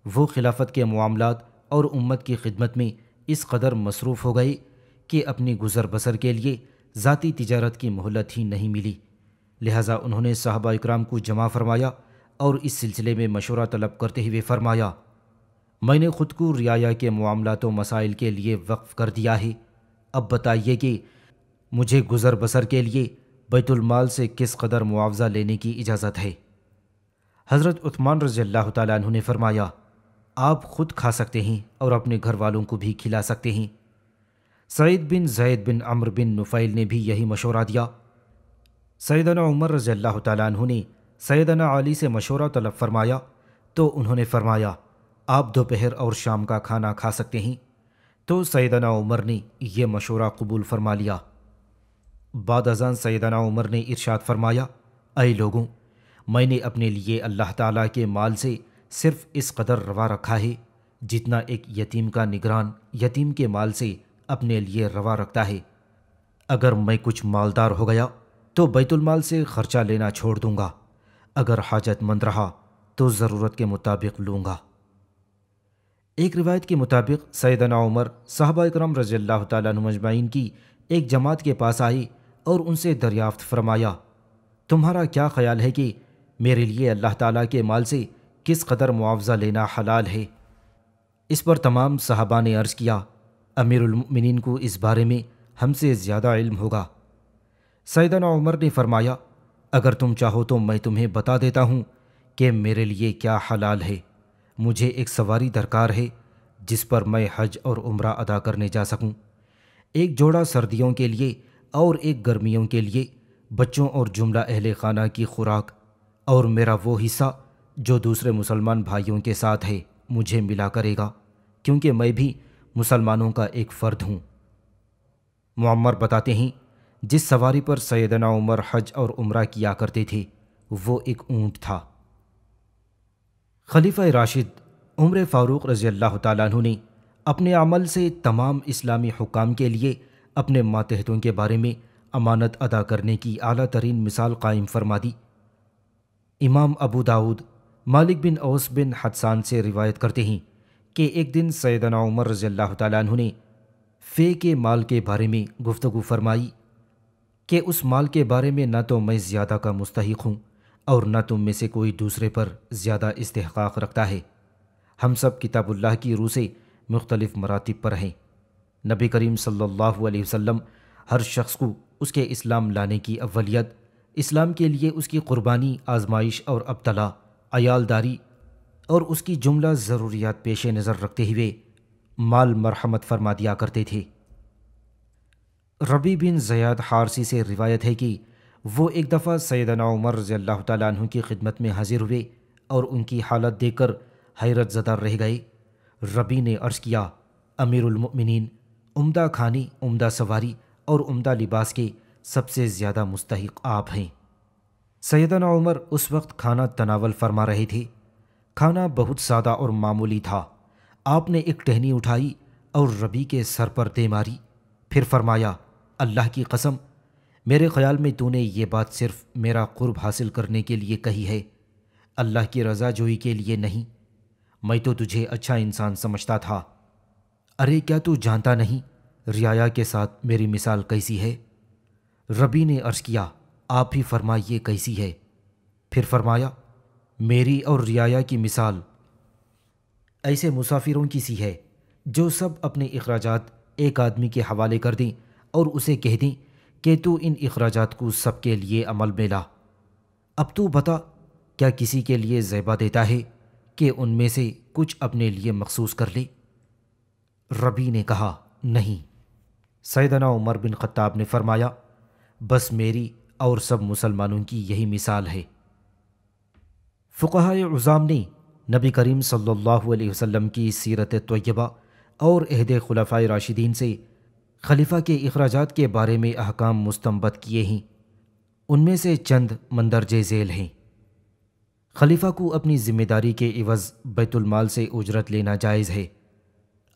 وہ خلافت کے معاملات اور امت کی خدمت میں اس قدر مصروف ہو گئے کہ اپنی گزر بسر کے لیے ذاتی تجارت کی مہلت ہی نہیں ملی، لہٰذا انہوں نے صحابہ اکرام کو جمع فرمایا اور اس سلسلے میں مشورہ طلب کرتے ہوئے فرمایا، میں نے خود کو رعایا کے معاملات و مسائل کے لیے وقف کر دیا ہے، اب بتائیے کہ مجھے گزر بسر کے لیے بیت المال سے کس قدر معاوضہ لینے کی اجازت ہے؟ حضرت عثمان رضی اللہ تعالیٰ عنہ نے فرمایا، آپ خود کھا سکتے ہیں اور اپنے گھر والوں کو بھی کھلا سکتے ہیں۔ سعید بن زید بن عمرو بن نفیل نے بھی یہی مشورہ دیا۔ سیدنا عمر رضی اللہ تعالیٰ عنہ نے سیدنا علی سے مشورہ طلب فرمایا تو انہوں نے فرمایا، آپ دوپہر اور شام کا کھانا کھا سکتے ہیں، تو سیدنا عمر نے یہ مشورہ قبول فرما لیا۔ بعد ازاں سیدنا عمر نے ارشاد فرمایا، اے لوگوں، میں نے اپنے لیے اللہ تعالیٰ کے مال سے صرف اس قدر روا رکھا ہے جتنا ایک یتیم کا نگران یتیم کے مال سے اپنے لیے روا رکھتا ہے۔ اگر میں کچھ مالدار ہو گیا تو بیت المال سے خرچہ لینا چھوڑ دوں گا، اگر حاجت مند رہا تو ضرورت کے مطابق لوں گا۔ ایک روایت کے مطابق سیدنا عمر صحابہ اکرام رضی اللہ تعالیٰ عنہ مجمعین کی ایک جماعت کے پاس آئے اور ان سے دریافت فرمایا، تمہارا کیا خیال ہے کہ میرے لیے اللہ تعالیٰ کے مال سے کس قدر معاوضہ لینا حلال ہے؟ اس پر تمام صحابہ نے عرض کیا، امیر المؤمنین کو اس بارے میں ہم سے زیادہ علم ہوگا۔ سیدنا عمر نے فرمایا، اگر تم چاہو تو میں تمہیں بتا دیتا ہوں کہ میرے لیے کیا حلال ہے۔ مجھے ایک سواری درکار ہے جس پر میں حج اور عمرہ ادا کرنے جا سکوں، ایک جوڑا سردیوں کے لیے اور ایک گرمیوں کے لیے، بچوں اور جملہ اہل خانہ کی خوراک، اور میرا وہ حصہ جو دوسرے مسلمان بھائیوں کے ساتھ ہے مجھے ملا کرے گا، کیونکہ میں بھی مسلمانوں کا ایک فرد ہوں۔ معمر بتاتے ہیں، جس سواری پر سیدنا عمر حج اور عمرہ کیا کرتے تھے وہ ایک اونٹ تھا۔ خلیفہ راشد عمر فاروق رضی اللہ تعالیٰ عنہ نے اپنے عمل سے تمام اسلامی حکام کے لیے اپنے ماتحتوں کے بارے میں امانت ادا کرنے کی اعلیٰ ترین مثال قائم فرما دی۔ امام ابو داؤد مالک بن اوس بن حدسان سے روایت کرتے ہیں کہ ایک دن سیدنا عمر رضی اللہ تعالیٰ عنہ نے فے کے مال کے بارے میں گفتگو فرمائی کہ اس مال کے بارے میں نہ تو میں زیادہ کا مستحق ہوں اور نہ تم میں سے کوئی دوسرے پر زیادہ استحقاق رکھتا ہے، ہم سب کتاب اللہ کی روح سے مختلف مراتب پر ہیں۔ نبی کریم صلی اللہ علیہ وسلم ہر شخص کو اس کے اسلام لانے کی اولیت، اسلام کے لیے اس کی قربانی، آزمائش اور ابتلا، عیالداری اور اس کی جملہ ضروریات پیش نظر رکھتے ہوئے مال مرحمت فرما دیا کرتے تھے۔ ربی بن زیاد حارثی سے روایت ہے کہ وہ ایک دفعہ سیدنا عمر رضی اللہ تعالیٰ عنہ کی خدمت میں حاضر ہوئے اور ان کی حالت دیکھ کر حیرت زدہ رہ گئے۔ ربی نے عرض کیا، امیر المؤمنین، عمدہ کھانے، عمدہ سواری اور عمدہ لباس کے سب سے زیادہ مستحق آپ ہیں۔ سیدنا عمر اس وقت کھانا تناول فرما رہے تھے۔ کھانا بہت سادہ اور معمولی تھا۔ آپ نے ایک ٹہنی اٹھائی اور ربی کے سر پر دے ماری، پھر فرمایا، اللہ کی قسم، میرے خیال میں تو نے یہ بات صرف میرا قرب حاصل کرنے کے لیے کہی ہے، اللہ کی رضا جوئی کے لیے نہیں۔ میں تو تجھے اچھا انسان سمجھتا تھا۔ ارے کیا تو جانتا نہیں رعایا کے ساتھ میری مثال کیسی ہے؟ ربی نے عرض کیا، آپ ہی فرمائیے کیسی ہے؟ پھر فرمایا، میری اور رعایا کی مثال ایسے مسافروں کی سی ہے جو سب اپنے اخراجات ایک آدمی کے حوالے کر دیں اور اسے کہہ دیں کہ تو ان اخراجات کو سب کے لیے عمل میں لا۔ اب تو بتا، کیا کسی کے لیے زیبا دیتا ہے کہ ان میں سے کچھ اپنے لیے مخصوص کر لے؟ ربی نے کہا، نہیں۔ سیدنا عمر بن خطاب نے فرمایا، بس میری اور سب مسلمانوں کی یہی مثال ہے۔ فقہائے عظام نے نبی کریم صلی اللہ علیہ وسلم کی سیرت طیبہ اور عہد خلفائے راشدین سے خلیفہ کے اخراجات کے بارے میں احکام مستنبط کیے ہیں۔ ان میں سے چند مندرجہ ذیل ہیں۔ خلیفہ کو اپنی ذمہ داری کے عوض بیت المال سے اجرت لینا جائز ہے۔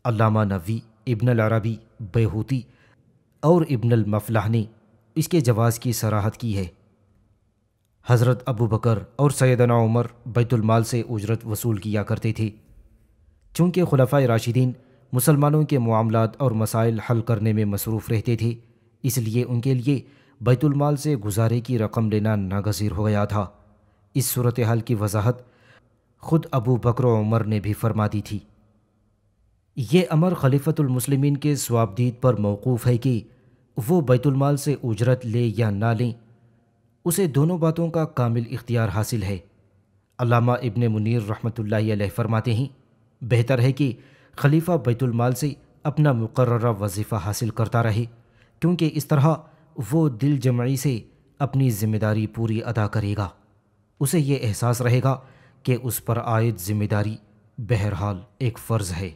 علامہ نووی، ابن العربی، بیہوتی اور ابن المفلح نے اس کے جواز کی صراحت کی ہے۔ حضرت ابو بکر اور سیدنا عمر بیت المال سے اجرت وصول کیا کرتے تھے۔ چونکہ خلفائے راشدین مسلمانوں کے معاملات اور مسائل حل کرنے میں مصروف رہتے تھے، اس لیے ان کے لیے بیت المال سے گزارے کی رقم لینا ناگزیر ہو گیا تھا۔ اس صورتحال کی وضاحت خود ابو بکر و عمر نے بھی فرما دی تھی۔ یہ امر خلیفۃ المسلمین کے ثوابدید پر موقوف ہے کہ وہ بیت المال سے اجرت لے یا نہ لیں، اسے دونوں باتوں کا کامل اختیار حاصل ہے۔ علامہ ابن منیر رحمۃ اللہ علیہ فرماتے ہیں، بہتر ہے کہ خلیفہ بیت المال سے اپنا مقررہ وظیفہ حاصل کرتا رہے، کیونکہ اس طرح وہ دل جمعی سے اپنی ذمہ داری پوری ادا کرے گا۔ اسے یہ احساس رہے گا کہ اس پر عائد ذمہ داری بہرحال ایک فرض ہے۔